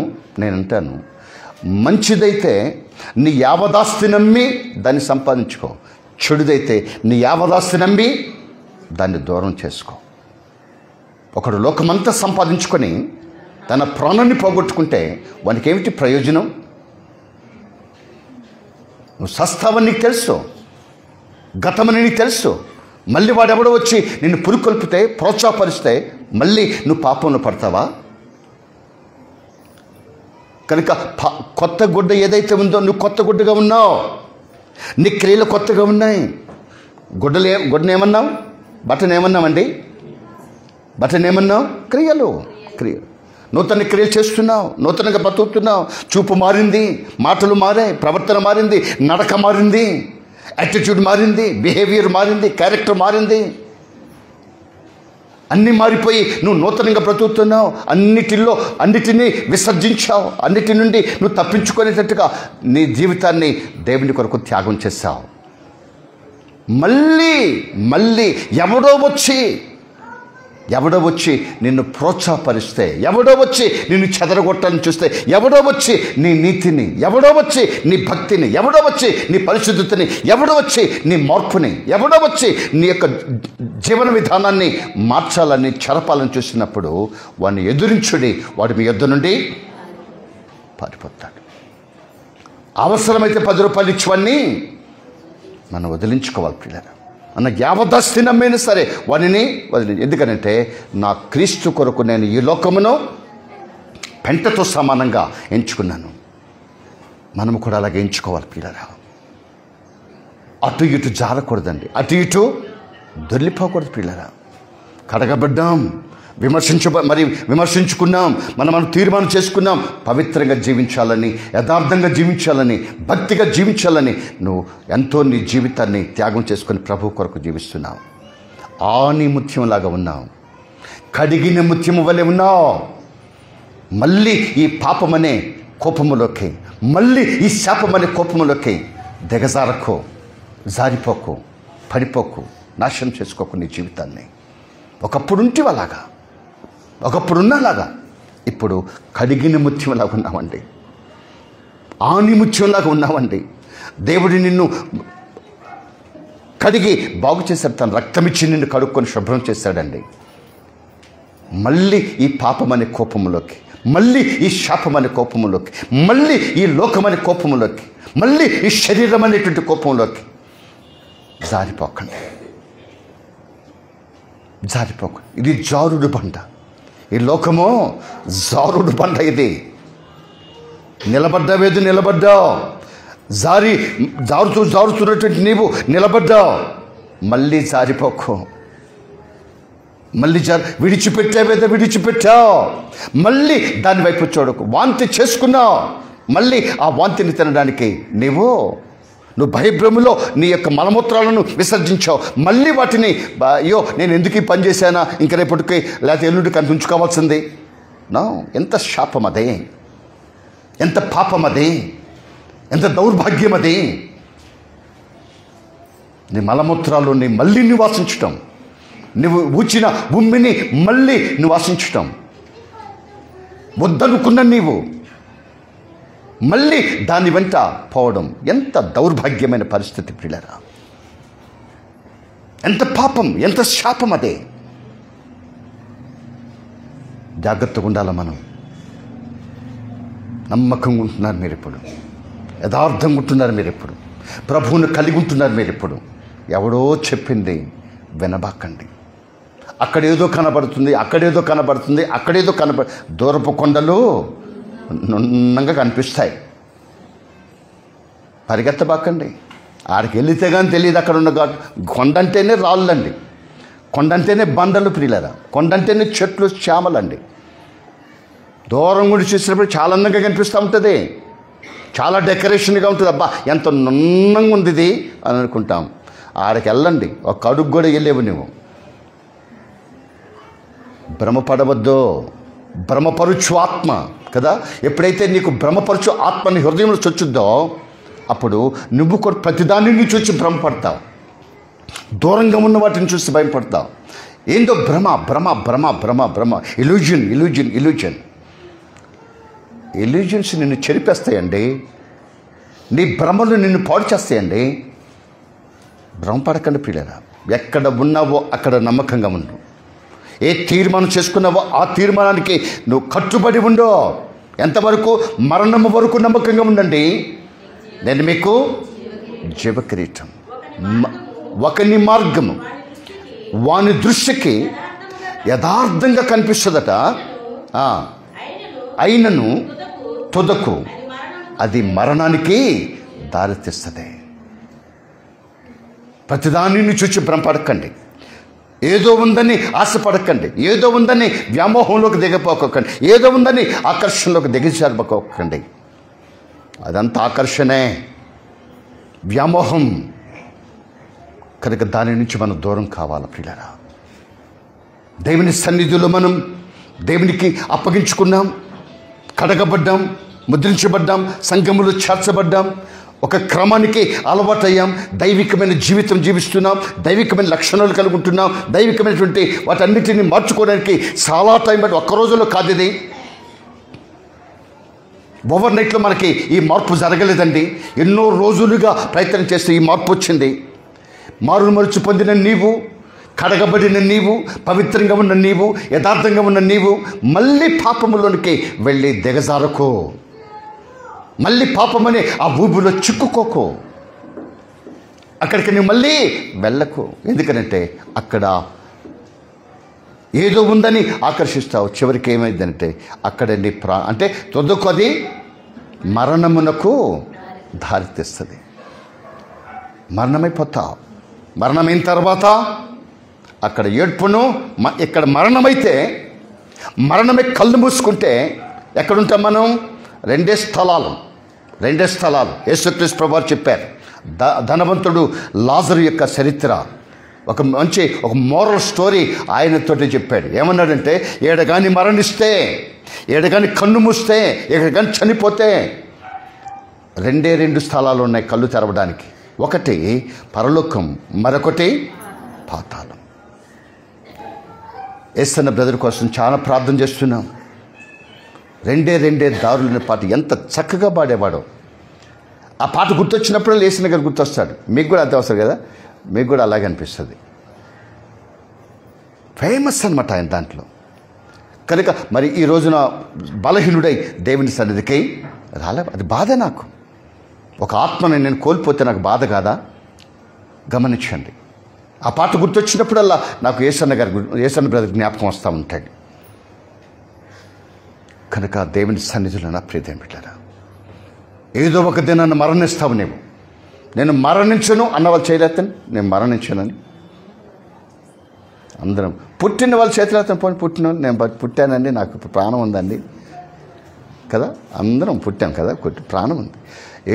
మంచిదైతే నీ యావదాస్తి నమ్మి దాన్ని సంపాదించుకో, చెడుదైతే నీ యావదాస్తి నమ్మి దాన్ని దూరం చేసుకో. ఒకడు లోకమంతా సంపాదించుకొని తన ప్రాణాన్ని పోగొట్టుకుంటే వానికి ఏమిటి ప్రయోజనం? నువ్వు సస్తావని నీకు తెలుసు, గతమని నీకు తెలుసు. మళ్ళీ వాడెవడో వచ్చి నిన్ను పురుకొల్పితే, ప్రోత్సాహపరిస్తే మళ్ళీ నువ్వు పాపంలో పడతావా? కనుక కొత్త గుడ్డ ఏదైతే ఉందో నువ్వు కొత్త గుడ్డగా ఉన్నావు, నీ క్రియలు కొత్తగా ఉన్నాయి. గుడ్డను ఏమన్నావు? బట్టను ఏమన్నామండి? బట్టను ఏమన్నావు? క్రియలు. నూతన క్రియలు చేస్తున్నావు, నూతనంగా బతుకుతున్నావు. చూపు మారింది, మాటలు మారాయి, ప్రవర్తన మారింది, నడక మారింది, యాటిట్యూడ్ మారింది, బిహేవియర్ మారింది, క్యారెక్టర్ మారింది. అన్నీ మారిపోయి నువ్వు నూతనంగా బ్రతుకుతున్నావు. అన్నిటినీ విసర్జించావు, అన్నిటి నుండి నువ్వు తప్పించుకునేటట్టుగా నీ జీవితాన్ని దేవుని కొరకు త్యాగం చేశావు. మళ్ళీ ఎవడో వచ్చి నిన్ను ప్రోత్సాహపరిస్తే, ఎవడో వచ్చి నిన్ను చెదరగొట్టాలని చూస్తే, ఎవడో వచ్చి నీ నీతిని, ఎవడో వచ్చి నీ భక్తిని, ఎవడో వచ్చి నీ పరిశుద్ధతని, ఎవడో వచ్చి నీ మార్పుని, ఎవడో వచ్చి నీ యొక్క జీవన విధానాన్ని మార్చాలని, చెరపాలని చూసినప్పుడు వాడిని ఎదురించుడి, వాడు మీ యొద్ద నుండి పారిపోతాడు. అవసరమైతే 10 రూపాయలు ఇచ్చివన్నీ మనం వదిలించుకోవాలి పిల్లలు. అన్న యావదాస్తి నమ్మైనా సరే వాడిని ఎందుకనంటే నా క్రీస్తు కొరకు నేను ఈ లోకమును పెంటతో సమానంగా ఎంచుకున్నాను. మనము కూడా అలాగే ఎంచుకోవాలి పిల్లరా. అటు ఇటు జారకూడదండి, అటు ఇటు దొర్లిపోకూడదు పిల్లరా. కడగబడ్డాం, విమర్శించుకున్నాం, మనం తీర్మానం చేసుకున్నాం పవిత్రంగా జీవించాలని, యథార్థంగా జీవించాలని, భక్తిగా జీవించాలని. నువ్వు ఎంతో నీ జీవితాన్ని త్యాగం చేసుకొని ప్రభు కొరకు జీవిస్తున్నావు. ఆని ముత్యంలాగా ఉన్నావు, కడిగిన ముత్యము వలె ఉన్నావు. మళ్ళీ ఈ పాపమనే కోపములోకి, మళ్ళీ ఈ శాపమనే కోపములోకి దిగజారకో, జారిపోకు, పడిపోకు, నాశనం చేసుకోకు నీ జీవితాన్ని. ఒకప్పుడున్నలాగా ఇప్పుడు కడిగిన ముత్యంలాగా ఉన్నామండి, ఆని ముత్యంలాగా ఉన్నామండి. దేవుడు నిన్ను కడిగి బాగు చేశాడు, తన రక్తమిచ్చి నిన్ను కడుక్కొని శుభ్రం చేశాడండి. మళ్ళీ ఈ పాపమనే కోపములోకి, మళ్ళీ ఈ శాపమనే కోపములోకి, మళ్ళీ ఈ లోకమనే కోపములోకి, మళ్ళీ ఈ శరీరం అనేటువంటి కోపంలోకి జారిపోకండి. ఇది జారుడు బండ, ఈ లోకము జారుడు బండ. ఇది నిలబడ్డావు, జారుతున్నటువంటి నీవు నిలబడ్డావు, మళ్ళీ జారిపోకు. మళ్ళీ విడిచిపెట్టావు, మళ్ళీ దాని వైపు చూడకు. వాంతి చేసుకున్నావు, మళ్ళీ ఆ వాంతిని తినడానికి నువ్వు భయభ్రమలో నీ యొక్క మలమూత్రాలను విసర్జించావు. మళ్ళీ వాటిని అయ్యో నేను ఎందుకు ఈ పని చేశానా, ఇంక రేపటికి లేకపోతే ఎల్లుండికి అని ఉంచుకోవాల్సింది. ఎంత శాపం అదే, ఎంత పాపం అది, ఎంత దౌర్భాగ్యం అది. నీ మలమూత్రాలు మళ్ళీ నివాసించటం, నువ్వు ఊచిన భూమిని మళ్ళీ నివాసించటం, వద్దనుకున్న నీవు మళ్ళీ దాని వెంట పోవడం ఎంత దౌర్భాగ్యమైన పరిస్థితి పిల్లరా. ఎంత పాపం, ఎంత శాపం అదే. జాగ్రత్తగా ఉండాలి మనం. నమ్మకంగా ఉంటున్నారు మీరు ఇప్పుడు, యథార్థంగా ఉంటున్నారు మీరు ఇప్పుడు, ప్రభువును కలిగి ఉంటున్నారు మీరు ఇప్పుడు. ఎవడో చెప్పింది వినబాకండి. అక్కడేదో కనబడుతుంది, దూరపు కొండలు నున్నంగా కనిపిస్తాయి, పరిగెత్తబాకండి. ఆడికి వెళితే కానీ తెలియదు అక్కడ ఉన్న కొండంటేనే రాళ్ళండి, కొండంటేనే బండలు ప్రియులరా, కొండంటేనే చెట్లు శ్యామలండి. దూరం కూడా చూసినప్పుడు చాలా అందంగా కనిపిస్తూ ఉంటుంది, చాలా డెకరేషన్గా ఉంటుంది. అబ్బా ఎంత నున్నంగా ఉంది ఇది అని అనుకుంటాం. ఆడికి వెళ్ళండి, ఒక అడుగు కూడా వెళ్ళేవు నువ్వు. భ్రమపడవద్దు, భ్రమపరుచు ఆత్మ కదా. ఎప్పుడైతే నీకు భ్రమపరుచు ఆత్మని హృదయంలో చొచ్చుద్దో అప్పుడు నువ్వు కూడా ప్రతిదాన్ని నీ చూసి భ్రమపడతావు, దూరంగా ఉన్న వాటిని చూసి భయపడతావు. ఏందో భ్రమ భ్రమ భ్రమ భ్రమ భ్రమ, ఇల్యూజన్ ఇల్యూజన్ ఇల్యూజన్. ఇల్యూజన్స్ నిన్ను చెరిపేస్తాయండి, నీ భ్రమలు నిన్ను పాడు చేస్తాయండి. భ్రమపడకండి ప్రియులారా. ఎక్కడ ఉన్నావో అక్కడ నమ్మకంగా ఉండు. ఏ తీర్మానం చేసుకున్నావో ఆ తీర్మానానికి నువ్వు కట్టుబడి ఉండో. ఎంతవరకు? మరణము వరకు నమ్మకంగా ఉండండి. నేను మీకు జీవకిరీటం. ఒకని మార్గము వాని దృష్టికి యథార్థంగా కనిపిస్తుందట, అయినను తుదకు అది మరణానికి దారితీస్తుంది. ప్రతిదానిని చూచి భ్రమపడకండి, ఏదో ఉందని ఆశపడకండి, ఏదో ఉందని వ్యామోహంలోకి దిగపోకండి, ఏదో ఉందని ఆకర్షణలోకి దిగజారిపోకండి. అదంతా ఆకర్షణే, వ్యామోహం. కనుక దాని నుంచి మనం దూరం కావాలి ప్రియులారా. దేవుని సన్నిధిలో మనం దేవునికి అప్పగించుకున్నాం, కడగబడ్డాం, ముద్రించబడ్డాం, సంఘములో చేర్చబడ్డాం, ఒక క్రమానికి అలవాటయ్యాం, దైవికమైన జీవితం జీవిస్తున్నాం, దైవికమైన లక్షణాలు కలుగుతున్నాం, దైవికమైనటువంటి వాటన్నిటిని మార్చుకోవడానికి చాలా టైం బట్టి ఒక్క రోజులో కాదు ఇది. ఓవర్ నైట్లో మనకి ఈ మార్పు జరగలేదండి. ఎన్నో రోజులుగా ప్రయత్నం చేస్తే ఈ మార్పు వచ్చింది. మారు మరుచు పొందిన నీవు, కడగబడిన నీవు, పవిత్రంగా ఉన్న నీవు, యథార్థంగా ఉన్న నీవు మళ్ళీ పాపములోనికి వెళ్ళి దిగజారకో, మళ్ళీ పాపమనే ఆ ఊబిలో చిక్కుకోకో, అక్కడికి నువ్వు మళ్ళీ వెళ్ళకు. ఎందుకనంటే అక్కడ ఏదో ఉందని ఆకర్షిస్తావు. చివరికి ఏమైందంటే అక్కడ నీ అంటే తొదకు అది మరణమునకు దారితీస్తుంది. మరణమైపోతావు. మరణమైన తర్వాత అక్కడ ఏడ్పును, ఇక్కడ మరణమైతే మరణమే కళ్ళు మూసుకుంటే ఎక్కడుంటాం మనం? రెండే స్థలాలు. యేసుక్రీస్తు ప్రభువు చెప్పారు. ధనవంతుడు లాజరు యొక్క చరిత్ర ఒక మోరల్ స్టోరీ ఆయనతోటి చెప్పాడు. ఏమన్నాడంటే, ఏడగాని మరణిస్తే, ఏడగాని కన్ను మూస్తే, ఏడగాని చనిపోతే రెండు స్థలాలు ఉన్నాయి కళ్ళు తెరవడానికి. ఒకటి పరలోకం, మరొకటి పాతాళం. యేసన్న బ్రదర్ కోసం చాలా ప్రార్థన చేస్తున్నాం. రెండే దారులనే పాట ఎంత చక్కగా పాడేవాడో. ఆ పాట గుర్తొచ్చినప్పుడు యేసన్న గారు గుర్తొస్తాడు. మీకు కూడా అంతే అవసరం కదా, మీకు కూడా అలాగే అనిపిస్తుంది. ఫేమస్ అనమాట ఆయన దాంట్లో. కనుక మరి ఈ రోజున బలహీనుడై దేవుని సన్నిధికి రాలే. అది బాధ. నాకు ఒక ఆత్మని నేను కోల్పోతే నాకు బాధ కాదా? గమనించండి. ఆ పాట గుర్తొచ్చినప్పుడల్లా నాకు యేసన్న బ్రదర్ జ్ఞాపకం వస్తూ ఉంటాడు. కనుక దేవుని సన్నిధిలో నా ప్రియదేం బిడ్డలారా, ఏదో ఒక దినాన్ని మరణిస్తావు నీవు. నేను మరణించను అన్నవాళ్ళు చేయలేదని, నేను మరణించానని అందరం పుట్టిన వాళ్ళ చేతులతో పోయి నేను పుట్టానండి, నాకు ప్రాణం ఉందండి కదా, అందరం పుట్టాం కదా, ప్రాణం ఉంది.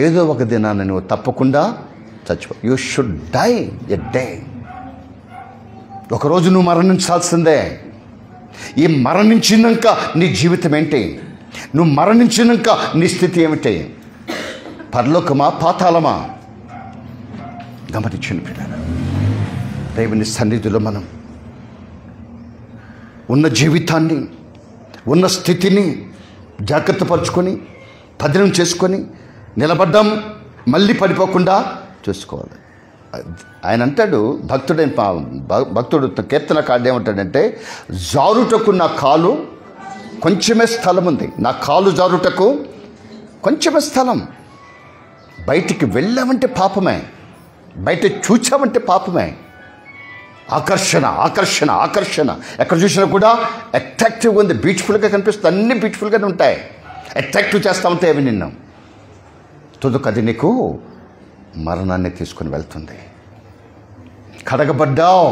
ఏదో ఒక దినాన్ని నువ్వు తప్పకుండా చచ్చిపో. You should die a day. ఒకరోజు నువ్వు మరణించాల్సిందే. ఈ మరణించినాక నీ జీవితం ఏంటి? నువ్వు మరణించినాక నీ స్థితి ఏమిటి? పరలోకమా, పాతాళమా? గమనించండి పిల్లలు. దేవుని సన్నిధిలో మనం ఉన్న జీవితాన్ని, ఉన్న స్థితిని జాగ్రత్త పరుచుకొని, పదిలం చేసుకొని నిలబడ్డాం, మళ్ళీ పడిపోకుండా చూసుకోవాలి. ఆయన అంటాడు, భక్తుడు కీర్తనకారుడు ఏమంటాడంటే, జారుటకు నా కాలు కొంచెమే స్థలం ఉంది, నా కాలు జారుటకు కొంచెమే స్థలం. బయటికి వెళ్ళామంటే పాపమే, బయట చూచామంటే పాపమే. ఆకర్షణ ఆకర్షణ ఆకర్షణ, ఎక్కడ చూసినా కూడా అట్రాక్టివ్గా ఉంది, బ్యూటిఫుల్గా కనిపిస్తుంది, అన్నీ బ్యూటిఫుల్గానే ఉంటాయి, అట్రాక్టివ్ చేస్తూ ఉంటాయి అవి నిన్ను. తుదకు అది నీకు మరణాన్ని తీసుకుని వెళ్తుంది. కడగబడ్డావు,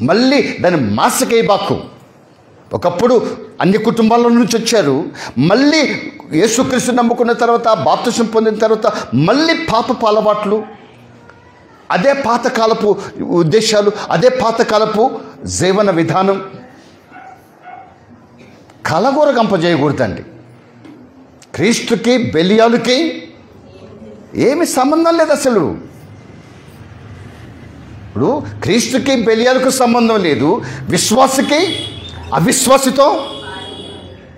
మళ్ళీ దాన్ని మాసకైబాకు. ఒకప్పుడు అన్ని కుటుంబాల నుంచి వచ్చారు, మళ్ళీ యేసుక్రీస్తు నమ్ముకున్న తర్వాత, బాప్తిసం పొందిన తర్వాత మళ్ళీ పాపపు అలవాట్లు, అదే పాతకాలపు ఉద్దేశాలు, అదే పాతకాలపు జీవన విధానం కలగూరగంపజేయకూడదండి. క్రీస్తుకి బెలియాలుకి ఏమి సంబంధం లేదు అసలు. ఇప్పుడు క్రీస్తుకి బెలియాలకు సంబంధం లేదు, విశ్వాసకి అవిశ్వాసితో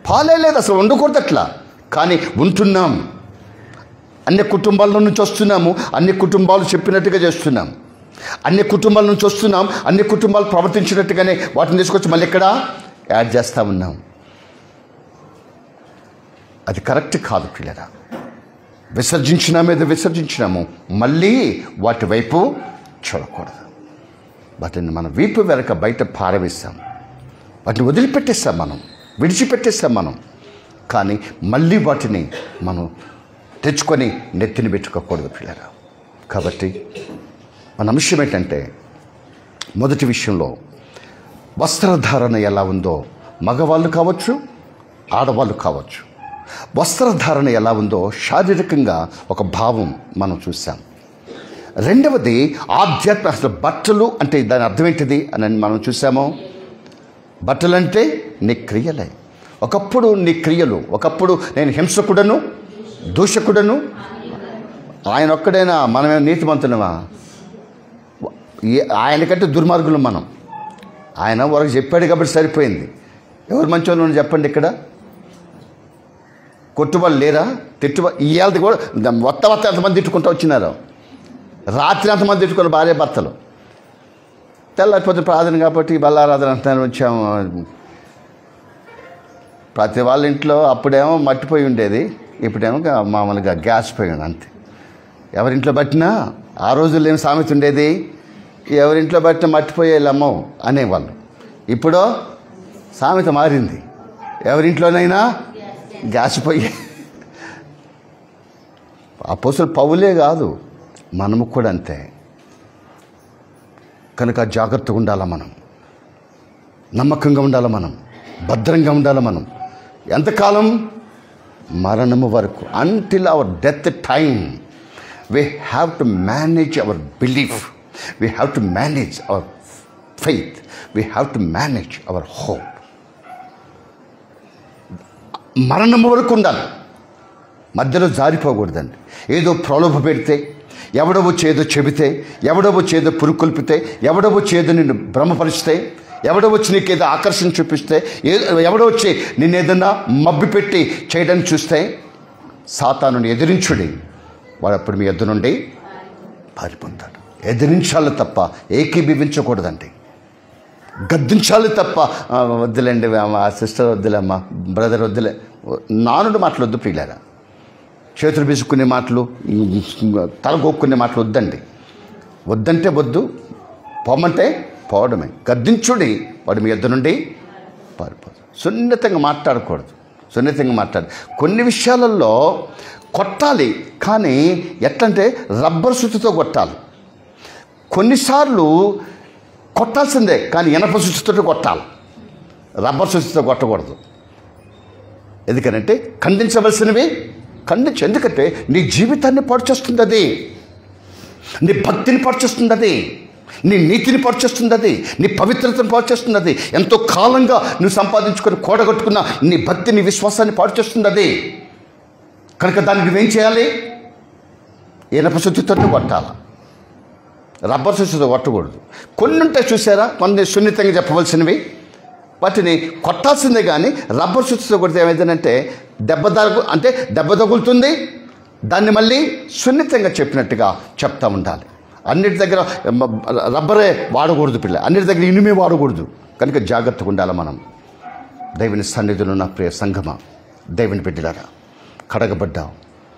పాలే లేదు, అసలు ఉండకూడదు అట్లా. కానీ ఉంటున్నాం, అన్ని కుటుంబాల నుంచి వస్తున్నాము, అన్ని కుటుంబాలు చెప్పినట్టుగా చేస్తున్నాం, అన్ని కుటుంబాల నుంచి వస్తున్నాం, అన్ని కుటుంబాలు ప్రవర్తించినట్టుగానే వాటిని తీసుకొచ్చి మళ్ళీ ఇక్కడ యాడ్ చేస్తూ ఉన్నాం. అది కరెక్ట్ కాదు పిల్లరా. విసర్జించినాము, మళ్ళీ వాటి వైపు చూడకూడదు. వాటిని మన వీపు వెనక బయట పారవేస్తాం, వాటిని వదిలిపెట్టేస్తాం, మనం విడిచిపెట్టేస్తాం మనం. కానీ మళ్ళీ వాటిని మనం తెచ్చుకొని నెత్తిని పెట్టుకోకూడదు పిల్లరా. కాబట్టి మన అంశం ఏంటంటే, మొదటి విషయంలో వస్త్రధారణ ఎలా ఉందో, మగవాళ్ళు కావచ్చు ఆడవాళ్ళు కావచ్చు, వస్త్రధారణ ఎలా ఉందో శారీరకంగా ఒక భావం మనం చూసాం. రెండవది ఆధ్యాత్మిక, అసలు బట్టలు అంటే దాని అర్థం ఏంటిది అని మనం చూసాము. బట్టలు అంటే నీ క్రియలే. ఒకప్పుడు నీ క్రియలు, ఒకప్పుడు నేను హింసకుడను దూషకుడను, ఆయన ఒక్కడైనా మనమే నీతిమంతునమా? ఆయనకంటే దుర్మార్గులు మనం. ఆయన వరకు చెప్పాడు కాబట్టి సరిపోయింది. ఎవరు మంచోళ్ళు చెప్పండి. ఇక్కడ కొట్టుబళ్ళు లేరా? ఇవాళది కూడా వత్త ఎంతమంది తిట్టుకుంటూ వచ్చినారు. రాత్రి ఎంతమంది తిట్టుకున్న భార్య భర్తలు. తెల్లారిపోతే ప్రార్థన కాబట్టి బల్లారాధన అంటున్నారు వచ్చాము. ప్రతి వాళ్ళ ఇంట్లో అప్పుడేమో మట్టిపోయి ఉండేది, ఇప్పుడేమో మామూలుగా గ్యాస్ పోయి ఉంది అంతే. ఎవరింట్లో పట్టినా ఆ రోజుల్లో ఏమి సామెత ఉండేది, ఎవరింట్లో పట్టినా మట్టిపోయేళ్ళమ్మో అనేవాళ్ళు. ఇప్పుడు సామెత మారింది, ఎవరింట్లోనైనా గ్యాస్ పొయ్యి. అపోస్తలుడు పౌలే కాదు, మనము కూడా అంతే. కనుక జాగ్రత్తగా ఉండాలి మనం, నమ్మకంగా ఉండాలి మనం, భద్రంగా ఉండాలి మనం. ఎంతకాలం? మరణము వరకు. Until our death time we have to manage hour belief, we have to manage our faith, we have to manage hour hope. మరణము వరకు ఉండాలి, మధ్యలో జారిపోకూడదండి. ఏదో ప్రలోభ పెడితే, ఎవడో వచ్చి ఏదో చెబితే, ఎవడో వచ్చి ఏదో పురుకొల్పితే, ఎవడో వచ్చి ఏదో నిన్ను భ్రమపరిస్తే, ఎవడో వచ్చి నీకేదో ఆకర్షణ చూపిస్తే, ఎవడో వచ్చి నిన్నేదన్నా మబ్బి పెట్టి చేయడానికి చూస్తే, సాతానుని ఎదిరించుడి, వాడు అప్పుడు మీ ఎద్దు నుండి పారిపోతాడు. ఎదిరించాలి తప్ప ఏకీభవించకూడదండి. గద్దించాలి తప్ప వద్దులేండి ఆ సిస్టర్ వద్దులేమ్మా, బ్రదర్ వద్దులే, నానుడు మాటలు వద్దు ప్రియులారా. చేతులు బిసుక్కునే మాటలు, తలగొక్కునే మాటలు వద్దండి. వద్దంటే వద్దు, పోమంటే పోవడమే. గద్దించుడి, వాడు మీ ఎద్దు నుండి పారిపోదు. సున్నితంగా మాట్లాడకూడదు, సున్నితంగా మాట్లాడు. కొన్ని విషయాలలో కొట్టాలి, కానీ ఎట్లంటే రబ్బర్ సుత్తితో కొట్టాలి. కొన్నిసార్లు కొట్టాల్సిందే, కానీ ఇనప సుత్తితో కొట్టాలి, రబ్బర్ సుత్తితో కొట్టకూడదు. ఎందుకనంటే ఖండించవలసినవి ఖండించు. ఎందుకంటే నీ జీవితాన్ని పాడు చేస్తుంది అది, నీ భక్తిని పాడు చేస్తుంది అది, నీ నీతిని పాడు చేస్తుంది అది, నీ పవిత్రతను పాడు చేస్తుంది అది, ఎంతో కాలంగా నువ్వు సంపాదించుకొని కూడగట్టుకున్న నీ భక్తి, నీ విశ్వాసాన్ని పాడు చేస్తుంది అది. కనుక దాన్ని నువ్వేం చేయాలి? ఇనప సుత్తితో కొట్టాలి, రబ్బర్ సుత్తితో కొట్టకూడదు. కొన్ని ఉంటాయి చూసారా, కొన్ని సున్నితంగా చెప్పవలసినవి, వాటిని కొట్టాల్సిందే. కానీ రబ్బర్ సుత్తితో కొడితే ఏమైందంటే దెబ్బ తగులుతుంది, దాన్ని మళ్ళీ సున్నితంగా చెప్పినట్టుగా చెప్తూ ఉండాలి. అన్నిటి దగ్గర రబ్బరే వాడకూడదు పిల్ల, అన్నిటి దగ్గర ఇనుమే వాడకూడదు. కనుక జాగ్రత్తగా ఉండాలి మనం. దేవుని సన్నిధిలో నా ప్రియ సంఘమా, దేవుని బిడ్డలారా, కడగబడ్డాం,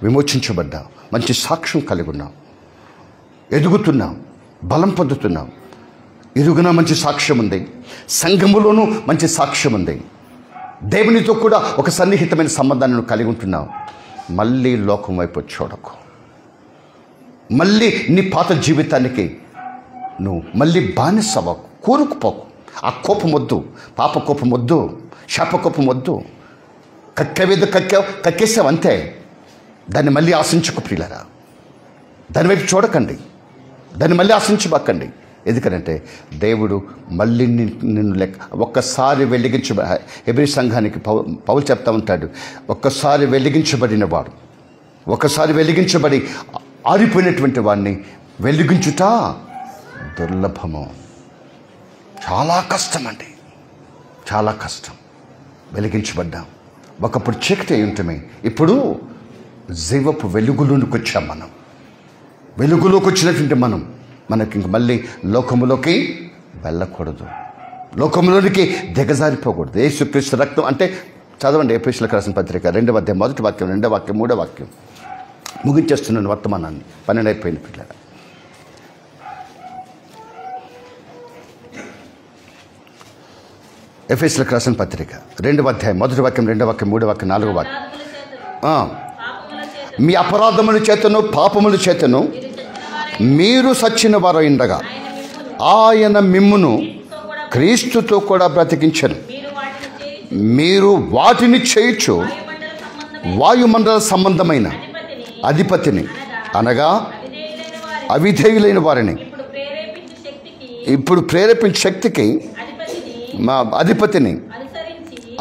విమోచించబడ్డాం, మంచి సాక్ష్యం కలిగి ఉన్నాం, ఎదుగుతున్నాం, బలం పొందుతున్నాం. ఇరుగున మంచి సాక్ష్యం ఉంది, సంఘములోనూ మంచి సాక్ష్యం ఉంది, దేవునితో కూడా ఒక సన్నిహితమైన సంబంధాన్ని నువ్వు కలిగి ఉంటున్నావు. మళ్ళీ లోకం వైపు చూడకు, మళ్ళీ నీ పాత జీవితానికి నువ్వు మళ్ళీ బానిసవ్వకు, కూరుకుపోకు. ఆ కోపం వద్దు, పాప కోపం వద్దు, శాప కోపం వద్దు. కక్కేవేదో కక్కేసాం అంతే. దాన్ని మళ్ళీ ఆశించకు ప్రియులారా, దాని వైపు చూడకండి, దాన్ని మళ్ళీ ఆశించబాకండి. ఎందుకనంటే దేవుడు మళ్ళీ నిన్ను ఒక్కసారి హెబ్రీ సంఘానికి పౌలు చెప్తా ఉంటాడు, ఒక్కసారి వెలిగించబడిన వాడు, ఒక్కసారి వెలిగించబడి ఆరిపోయినటువంటి వాడిని వెలిగించుట దుర్లభము. చాలా కష్టం అండి, చాలా కష్టం. వెలిగించబడ్డాం. ఒకప్పుడు చీకటి అయి ఉంటమే, ఇప్పుడు జీవపు వెలుగులోనికి వచ్చాం. మనం వెలుగులోకి వచ్చినటువంటి మనకి ఇంక మళ్ళీ లోకములోకి వెళ్ళకూడదు, లోకములోనికి దిగజారిపోకూడదు. యేసుక్రీస్తు రక్తం అంటే చదవండి, ఎఫెసీయులకు రాసిన పత్రిక 2వ అధ్యాయం 1వ వాక్యం, 2వ వాక్యం, 3వ వాక్యం. ముగించేస్తున్నాను వర్తమానాన్ని, 12 అయిపోయింది పిల్లలు. ఎఫెసీయులకు రాసిన పత్రిక 2వ అధ్యాయం 1వ వాక్యం, 2వ వాక్యం, 3వ వాక్యం, 4వ వాక్యం. మీ అపరాధముల చేతను పాపముల చేతను మీరు సచ్చిన వారు ఉండగా ఆయన మిమ్మును క్రీస్తుతో కూడా బ్రతికించను. మీరు వాటిని చేయుచు వాయుమండల సంబంధమైన అధిపతిని అనగా అవిధేయులైన వారిని ఇప్పుడు ప్రేరేపించే శక్తికి మా అధిపతిని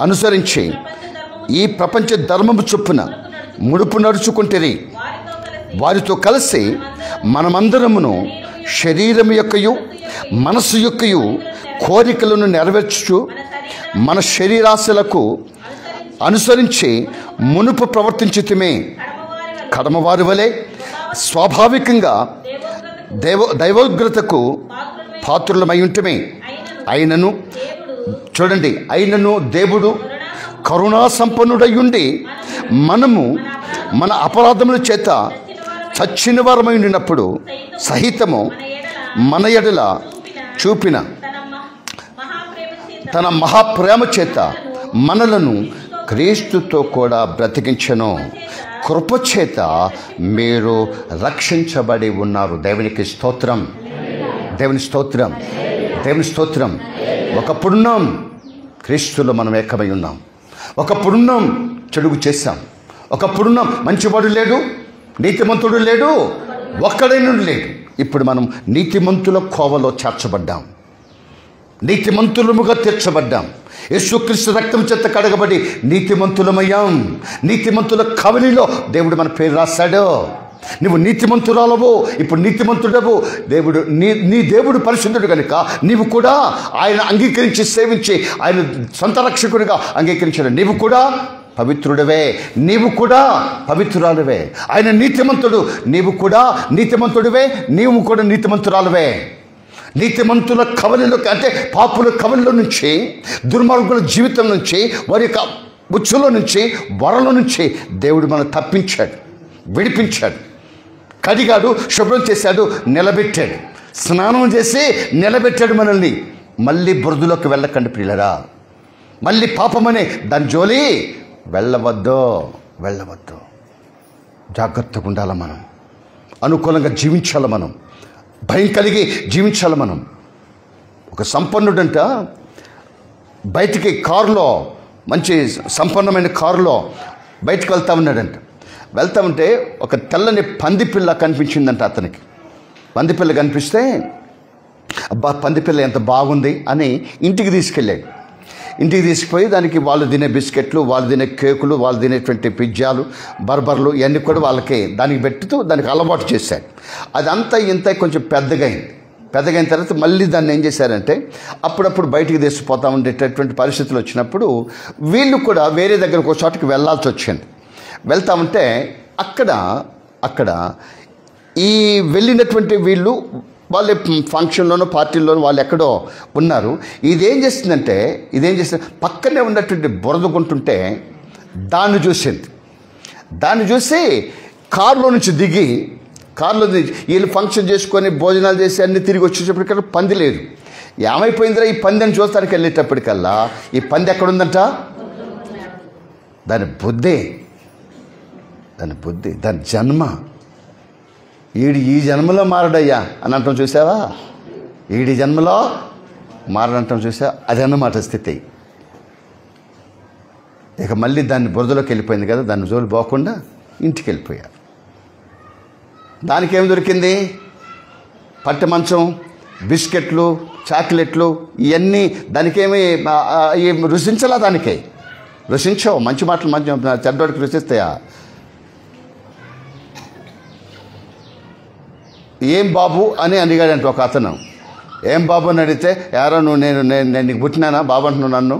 అనుసరించి ఈ ప్రపంచ ధర్మము చొప్పున ముడుపు నడుచుకుంటేరి. వారితో కలిసి మనమందరమును శరీరం యొక్కయు మనసు యొక్కయు కోరికలను నెరవేర్చు మన శరీరాశలకు అనుసరించి మునుపు ప్రవర్తించితిమే. కడమవారి వలె స్వాభావికంగా దైవోగ్రతకు పాత్రులమై ఉంటమే. అయినను చూడండి, అయినను దేవుడు కరుణా సంపన్నుడై ఉండి మనము మన అపరాధముల చేత చచ్చిన వారమై ఉండినప్పుడు సహితము మన ఎడల చూపిన తన మహాప్రేమ చేత మనలను క్రీస్తుతో కూడా బ్రతికించెను. కృపచేత మీరు రక్షించబడి ఉన్నారు. దేవునికి స్తోత్రం, దేవుని స్తోత్రం, దేవుని స్తోత్రం. ఒకప్పుడున్నాం, క్రీస్తులో మనం ఏకమై ఉన్నాం. ఒకప్పుడున్నాం, చెడుగు చేశాం. ఒకప్పుడున్నాం, మంచివాడు లేడు, నీతిమంతుడు లేడు, ఒక్కడైనా లేడు. ఇప్పుడు మనం నీతిమంతుల కోవలో చేర్చబడ్డాం, నీతిమంతులముగా తీర్చబడ్డాం. యేసుక్రీస్తు రక్తం చేత కడగబడి నీతిమంతులమయ్యాం. నీతిమంతుల కవలిలో దేవుడు మన పేరు రాశాడు. నువ్వు నీతిమంతురాలవు, ఇప్పుడు నీతిమంతుడవు. దేవుడు నీ దేవుడు పరిశుద్ధుడు కనుక నీవు కూడా ఆయన అంగీకరించి సేవించి ఆయన సొంత రక్షకుడిగా అంగీకరించాడు. నీవు కూడా పవిత్రుడవే, నీవు కూడా పవిత్రురాలువే. ఆయన నీతిమంతుడు, నీవు కూడా నీతిమంతుడివే, నీవు కూడా నీతిమంతురాలువే. నీతిమంతుల కవలిలోకి అంటే పాపుల కవలిలో నుంచి, దుర్మార్గుల జీవితం నుంచి, వారి యొక్క ఉచ్చులో నుంచి, వరల నుంచి దేవుడు మనం తప్పించాడు, విడిపించాడు, కడిగాడు, శుభ్రం చేశాడు, నిలబెట్టాడు, స్నానం చేసి నిలబెట్టాడు మనల్ని. మళ్ళీ బురదలోకి వెళ్ళకండి ప్రియులరా, మళ్ళీ పాపమనే దాని జోలి వెళ్ళవద్దు. జాగ్రత్తగా ఉండాలి మనం, అనుకూలంగా జీవించాలి మనం, భయం కలిగి జీవించాలి మనం. ఒక సంపన్నుడంట బయటికి కారులో, మంచి సంపన్నమైన కారులో బయటకు వెళ్తా ఉన్నాడంట. వెళ్తా ఉంటే ఒక తెల్లని పందిపిల్ల కనిపించిందంట అతనికి. పందిపిల్ల కనిపిస్తే అబ్బా పందిపిల్ల ఎంత బాగుంది అని ఇంటికి తీసుకెళ్ళాడు. ఇంటికి తీసుకుపోయి దానికి వాళ్ళు తినే బిస్కెట్లు, వాళ్ళు తినే కేకులు, వాళ్ళు తినేటువంటి పిజ్జాలు, బర్గర్లు ఇవన్నీ కూడా వాళ్ళకి దానికి పెట్టుతూ దానికి అలవాటు చేశాడు. అదంతా ఇంత కొంచెం పెద్దగైన తర్వాత మళ్ళీ దాన్ని ఏం చేశారంటే అప్పుడప్పుడు బయటికి తీసుకుపోతూ ఉండేటటువంటి పరిస్థితులు వచ్చినప్పుడు వీళ్ళు కూడా వేరే దగ్గరకు ఒక చోటకి వెళ్ళాల్సి వచ్చింది. వెళ్తా ఉంటే అక్కడ ఈ వెళ్ళినటువంటి వీళ్ళు వాళ్ళ ఫంక్షన్లోనో పార్టీల్లోనో వాళ్ళు ఎక్కడో ఉన్నారు. ఇదేం చేస్తుంది పక్కనే ఉన్నటువంటి బురదగుంటుంటే దాన్ని చూసి కారులో నుంచి దిగి, వీళ్ళు ఫంక్షన్ చేసుకొని భోజనాలు చేసి అన్నీ తిరిగి వచ్చేటప్పటికల్లా పంది లేదు. ఏమైపోయిందిరా ఈ పంది అని చూస్తానికి వెళ్ళేటప్పటికల్లా ఈ పంది ఎక్కడుందంట? దాని బుద్ధి, దాని జన్మ. ఈడు ఈ జన్మలో మారడయ్యా అని అంటాం చూసావా? ఈడి జన్మలో మారడంటాం చూసావా? అదన్నమాట స్థితి. ఇక మళ్ళీ దాన్ని బురదలోకి వెళ్ళిపోయింది కదా, దాన్ని జోలు పోకుండా ఇంటికి వెళ్ళిపోయారు. దానికి ఏం దొరికింది? పట్టె మంచం, బిస్కెట్లు, చాక్లెట్లు, ఇవన్నీ దానికేమి రుచించలా. దానికే రుచించవు. మంచి మాటలు మంచి చెడ్డోడికి రుచిస్తాయా? ఏం బాబు అని అడిగాడంటే ఒక అతను. ఏం బాబు అని అడిగితే, యారో నువ్వు నేను నీకు పుట్టినానా బాబు అంటున్నావు నన్ను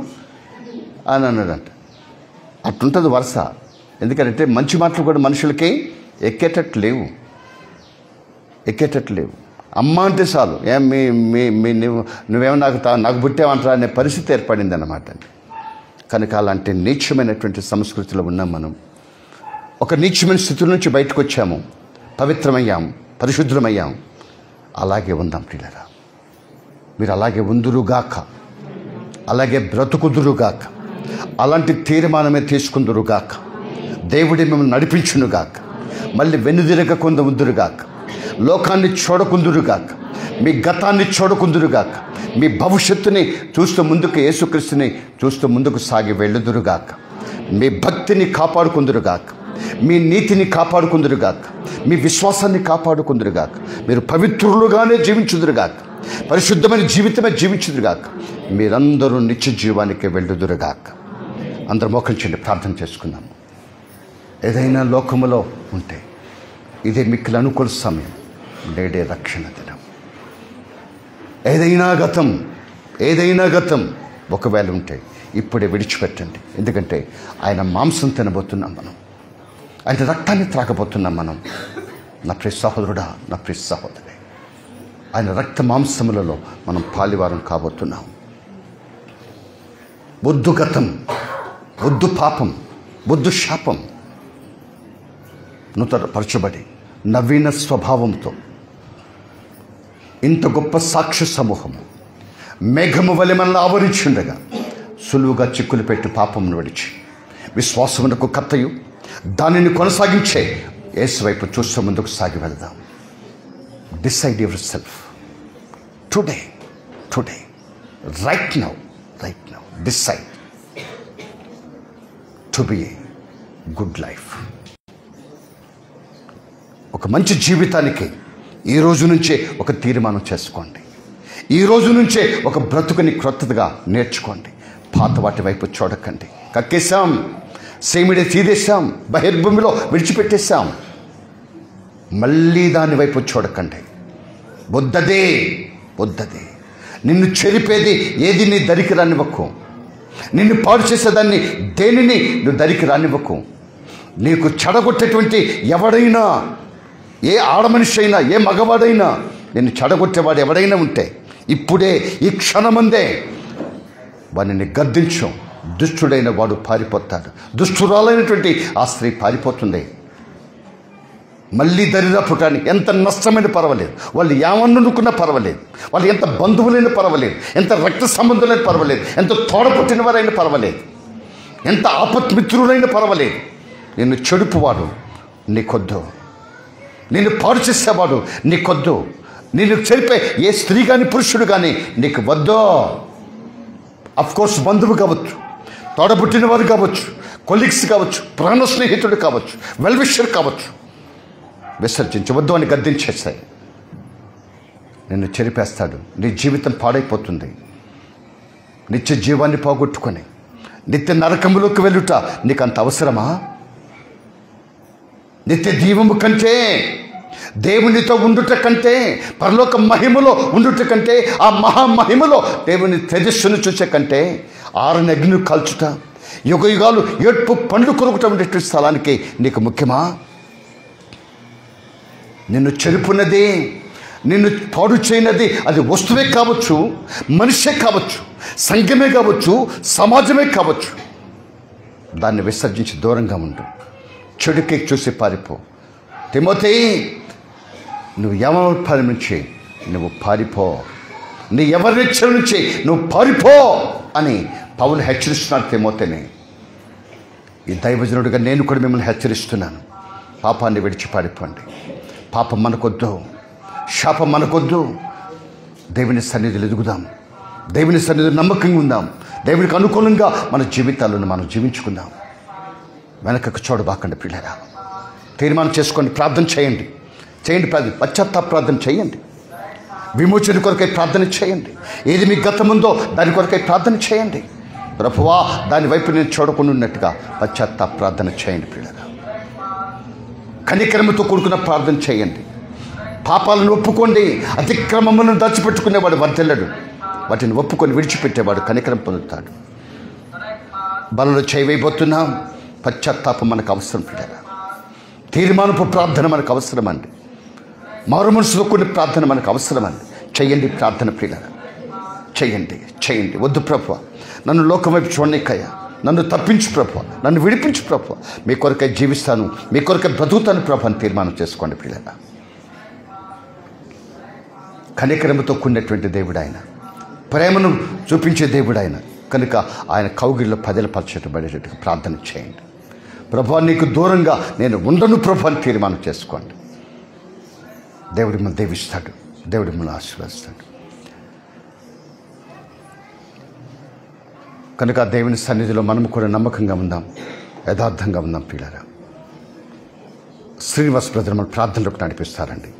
అని అన్నాడంట. అట్లుంటుంది వరుస. ఎందుకంటే మంచి మాటలు కూడా మనుషులకి ఎక్కేటట్టు లేవు. అమ్మ అంటే చాలు, ఏం నువ్వేమో నాకు పుట్టావంటారా అనే పరిస్థితి ఏర్పడింది అన్నమాట. కనుక అలాంటి నీచమైనటువంటి సంస్కృతిలో ఉన్నాం మనం. ఒక నీచమైన స్థితి నుంచి బయటకు వచ్చాము, పవిత్రమయ్యాం, పరిశుద్ధమయ్యాం. అలాగే ఉందాం ప్రియులారా. మీరు అలాగే ఉందురుగాక, అలాగే బ్రతుకుదురుగాక, అలాంటి తీర్మానమే తీసుకుందురుగాక. దేవుడి మిమ్మల్ని నడిపించునుగాక. మళ్ళీ వెనుదిరగకుండా ఉందురుగాక. లోకాన్ని చూడకుందురుగాక, మీ గతాన్ని చూడకుందురుగాక, మీ భవిష్యత్తుని చూస్తూ ముందుకు, యేసుక్రీస్తుని చూస్తూ ముందుకు సాగి వెళ్ళుదురుగాక. మీ భక్తిని కాపాడుకుందురుగాక, మీ నీతిని కాపాడుకుందురుగాక, మీ విశ్వాసాన్ని కాపాడుకుందురుగాక. మీరు పవిత్రులుగానే జీవించుదురుగాక, పరిశుద్ధమైన జీవితమే జీవించుదురుగాక. మీరందరూ నిత్య జీవానికి వెళ్ళుదురుగాక. అందరూ మోకరించండి, ప్రార్థన చేసుకుందాము. ఏదైనా లోకములో ఉంటే ఇదే మిక్కిలి అనుకూల సమయం. నేడే రక్షణ దినం. ఏదైనా గతం ఒకవేళ ఉంటే ఇప్పుడే విడిచిపెట్టండి. ఎందుకంటే ఆయన మాంసం తినబోతున్నాం మనం, ఆయన రక్తాన్ని త్రాగబోతున్నాం మనం. నా ప్రియ సహోదరుడా, నా ప్రియ సహోదరి, ఆయన రక్త మాంసములలో మనం పాలివారం కాబోతున్నాం. వద్దు గతం, వద్దు పాపం, వద్దు శాపం. నూతనపరచబడి నవీన స్వభావంతో ఇంత గొప్ప సాక్ష్య సమూహము మేఘము వలె మనల్ని ఆవరించుండగా సులువుగా చిక్కులు పెట్టి పాపమును విడిచి విశ్వాసమునకు కర్తయు దానిని కొనసాగించే యేసు వైపు చూస్తూ ముందుకు సాగి వెళ్దాం. Decide your self today, right now decide to be a good life. ఒక మంచి జీవితానికి ఈ రోజు నుంచే ఒక తీర్మానం చేసుకోండి. ఈ రోజు నుంచే ఒక బ్రతుకుని క్రొత్తగా నేర్చుకోండి. పాత వాటి వైపు చూడకండి. కక్కేశాం, సేమిడే తీదేశాం, బహిర్భూమిలో విడిచిపెట్టేశాం. మళ్ళీ దాని వైపు చూడకండి. వద్దదే. నిన్ను చెరిపేది ఏది నీ దరికి రానివ్వకు. నిన్ను పాడు చేసేదాన్ని దేనిని నువ్వు దరికి రానివ్వకు. నీకు చెడగొట్టేటువంటి ఎవడైనా, ఏ ఆడమనిషి అయినా, ఏ మగవాడైనా, నిన్ను చెడగొట్టేవాడు ఎవడైనా ఉంటే ఇప్పుడే ఈ క్షణమందే వాడిని గద్దించు. దుష్టుడైన వాడు పారిపోతాడు. దుష్టురాలైనటువంటి ఆ స్త్రీ పారిపోతుంది. మళ్ళీ దరిదాపుటానికి ఎంత నష్టమైన పర్వాలేదు, వాళ్ళు ఏమన్నుకున్నా పర్వాలేదు, వాళ్ళు ఎంత బంధువులైనా పర్వాలేదు, ఎంత రక్త సంబంధులైనా పర్వాలేదు, ఎంత తోడపుట్టిన వారైనా పర్వాలేదు, ఎంత ఆపత్మిత్రులైనా పర్వాలేదు. నిన్ను చెడుపువాడు నీకొద్దు, నిన్ను పాడు చేసేవాడు నీకొద్దు, నిన్ను చెరిపే ఏ స్త్రీ కానీ పురుషుడు కానీ నీకు వద్దు. అఫ్కోర్స్ బంధువు కావచ్చు, తోడబుట్టిన వారు కావచ్చు, కొలీగ్స్ కావచ్చు, ప్రాణ స్నేహితుడు కావచ్చు, వెల్విషర్ కావచ్చు, విసర్జించవద్దు అని గద్దించేస్తాయి. నిన్ను చెరిపేస్తాడు. నీ జీవితం పాడైపోతుంది. నిత్య జీవాన్ని పోగొట్టుకొని నిత్య నరకములోకి వెళ్ళుట నీకు అంత అవసరమా? నిత్య జీవము కంటే, దేవునితో ఉండుట కంటే, పరలోక మహిమలో ఉండుట కంటే, ఆ మహామహిమలో దేవుని తేజస్సును చూసే కంటే, ఆరని అగ్ని కాల్చుట, యుగ యుగాలు ఏడ్పు పండ్లు కొరుకుట ఉండే స్థలానికి నీకు ముఖ్యమా? నిన్ను చెరుపున్నది, నిన్ను పాడు చేయనది అది వస్తువే కావచ్చు, మనిషే కావచ్చు, సంఘమే కావచ్చు, సమాజమే కావచ్చు. దాన్ని విసర్జించి దూరంగా ఉండు. చెడుకే చూసి పారిపో. తిమోతి, నువ్వు ఎవరి పని నుంచి నువ్వు పారిపో, నీ ఎవరి ఇచ్చల నుంచి నువ్వు పారిపో అని పౌలు హెచ్చరిస్తున్నాడు తిమోతిని. ఈ దైవజనుడిగా నేను కూడా మిమ్మల్ని హెచ్చరిస్తున్నాను. పాపాన్ని విడిచి పారిపోండి. పాపం మనకొద్దు, శాపం మనకొద్దు. దేవుని సన్నిధిలో ఎదుగుదాం, దేవుని సన్నిధిలో నమ్మకంగా ఉందాం, దేవునికి అనుకూలంగా మన జీవితాలను మనం జీవించుకుందాం. వెనకకు చూడబాకండి పిల్లరా. తీర్మానం చేసుకోండి, ప్రార్థన చేయండి. పశ్చాత్తాప ప్రార్థన చేయండి. విమోచన కొరకై ప్రార్థన చేయండి. ఏది మీకు గతముందో దాని కొరకై ప్రార్థన చేయండి. ప్రభువా, దాని వైపు నేను చూడకుండా ఉన్నట్టుగా పశ్చాత్తాప ప్రార్థన చేయండి పిల్లరా. కనికరముతో కూడుకున్న ప్రార్థన చేయండి. పాపాలను ఒప్పుకోండి. అతిక్రమములను దాచిపెట్టుకునేవాడు వర్ధిల్లడు. వాటిని ఒప్పుకొని విడిచిపెట్టేవాడు కనికరం పొందుతాడు. బలలో చేయవేయబోతున్నాం. పశ్చాత్తాపం మనకు అవసరం పిల్లరా. తీర్మానపు ప్రార్థన మనకు అవసరమండి. మారు మనసులో కొన్ని ప్రార్థన మనకు అవసరమండి. చెయ్యండి ప్రార్థన పిల్లరా. చెయ్యండి. వద్దు ప్రభువా, నన్ను లోకం వైపు చూడనికయ్యా, నన్ను తప్పించు ప్రభువా, నన్ను విడిపించు ప్రభువా, మీ కొరకై జీవిస్తాను, మీ కొరకై బ్రతుకుతాను ప్రభు అని తీర్మానం చేసుకోండి పిల్లరా. కనికరముతో కూడినటువంటి దేవుడు ఆయన, ప్రేమను చూపించే దేవుడు ఆయన కనుక ఆయన కౌగిల్లో పదిలపరచబడేటట్టుగా ప్రార్థన చేయండి. ప్రభువా, నీకు దూరంగా నేను ఉండను ప్రభు అని తీర్మానం చేసుకోండి. దేవుడి మిమ్మల్ని దీవిస్తాడు. దేవుడి మిమ్మల్ని ఆశీర్వదిస్తాడు. కనుక దేవుని సన్నిధిలో మనము కూడా నమ్మకంగా ఉందాం, యథార్థంగా ఉందాం పిల్లరా. శ్రీనివాస్ బ్రదర్ మన ప్రార్థనలోకి నడిపిస్తారండి.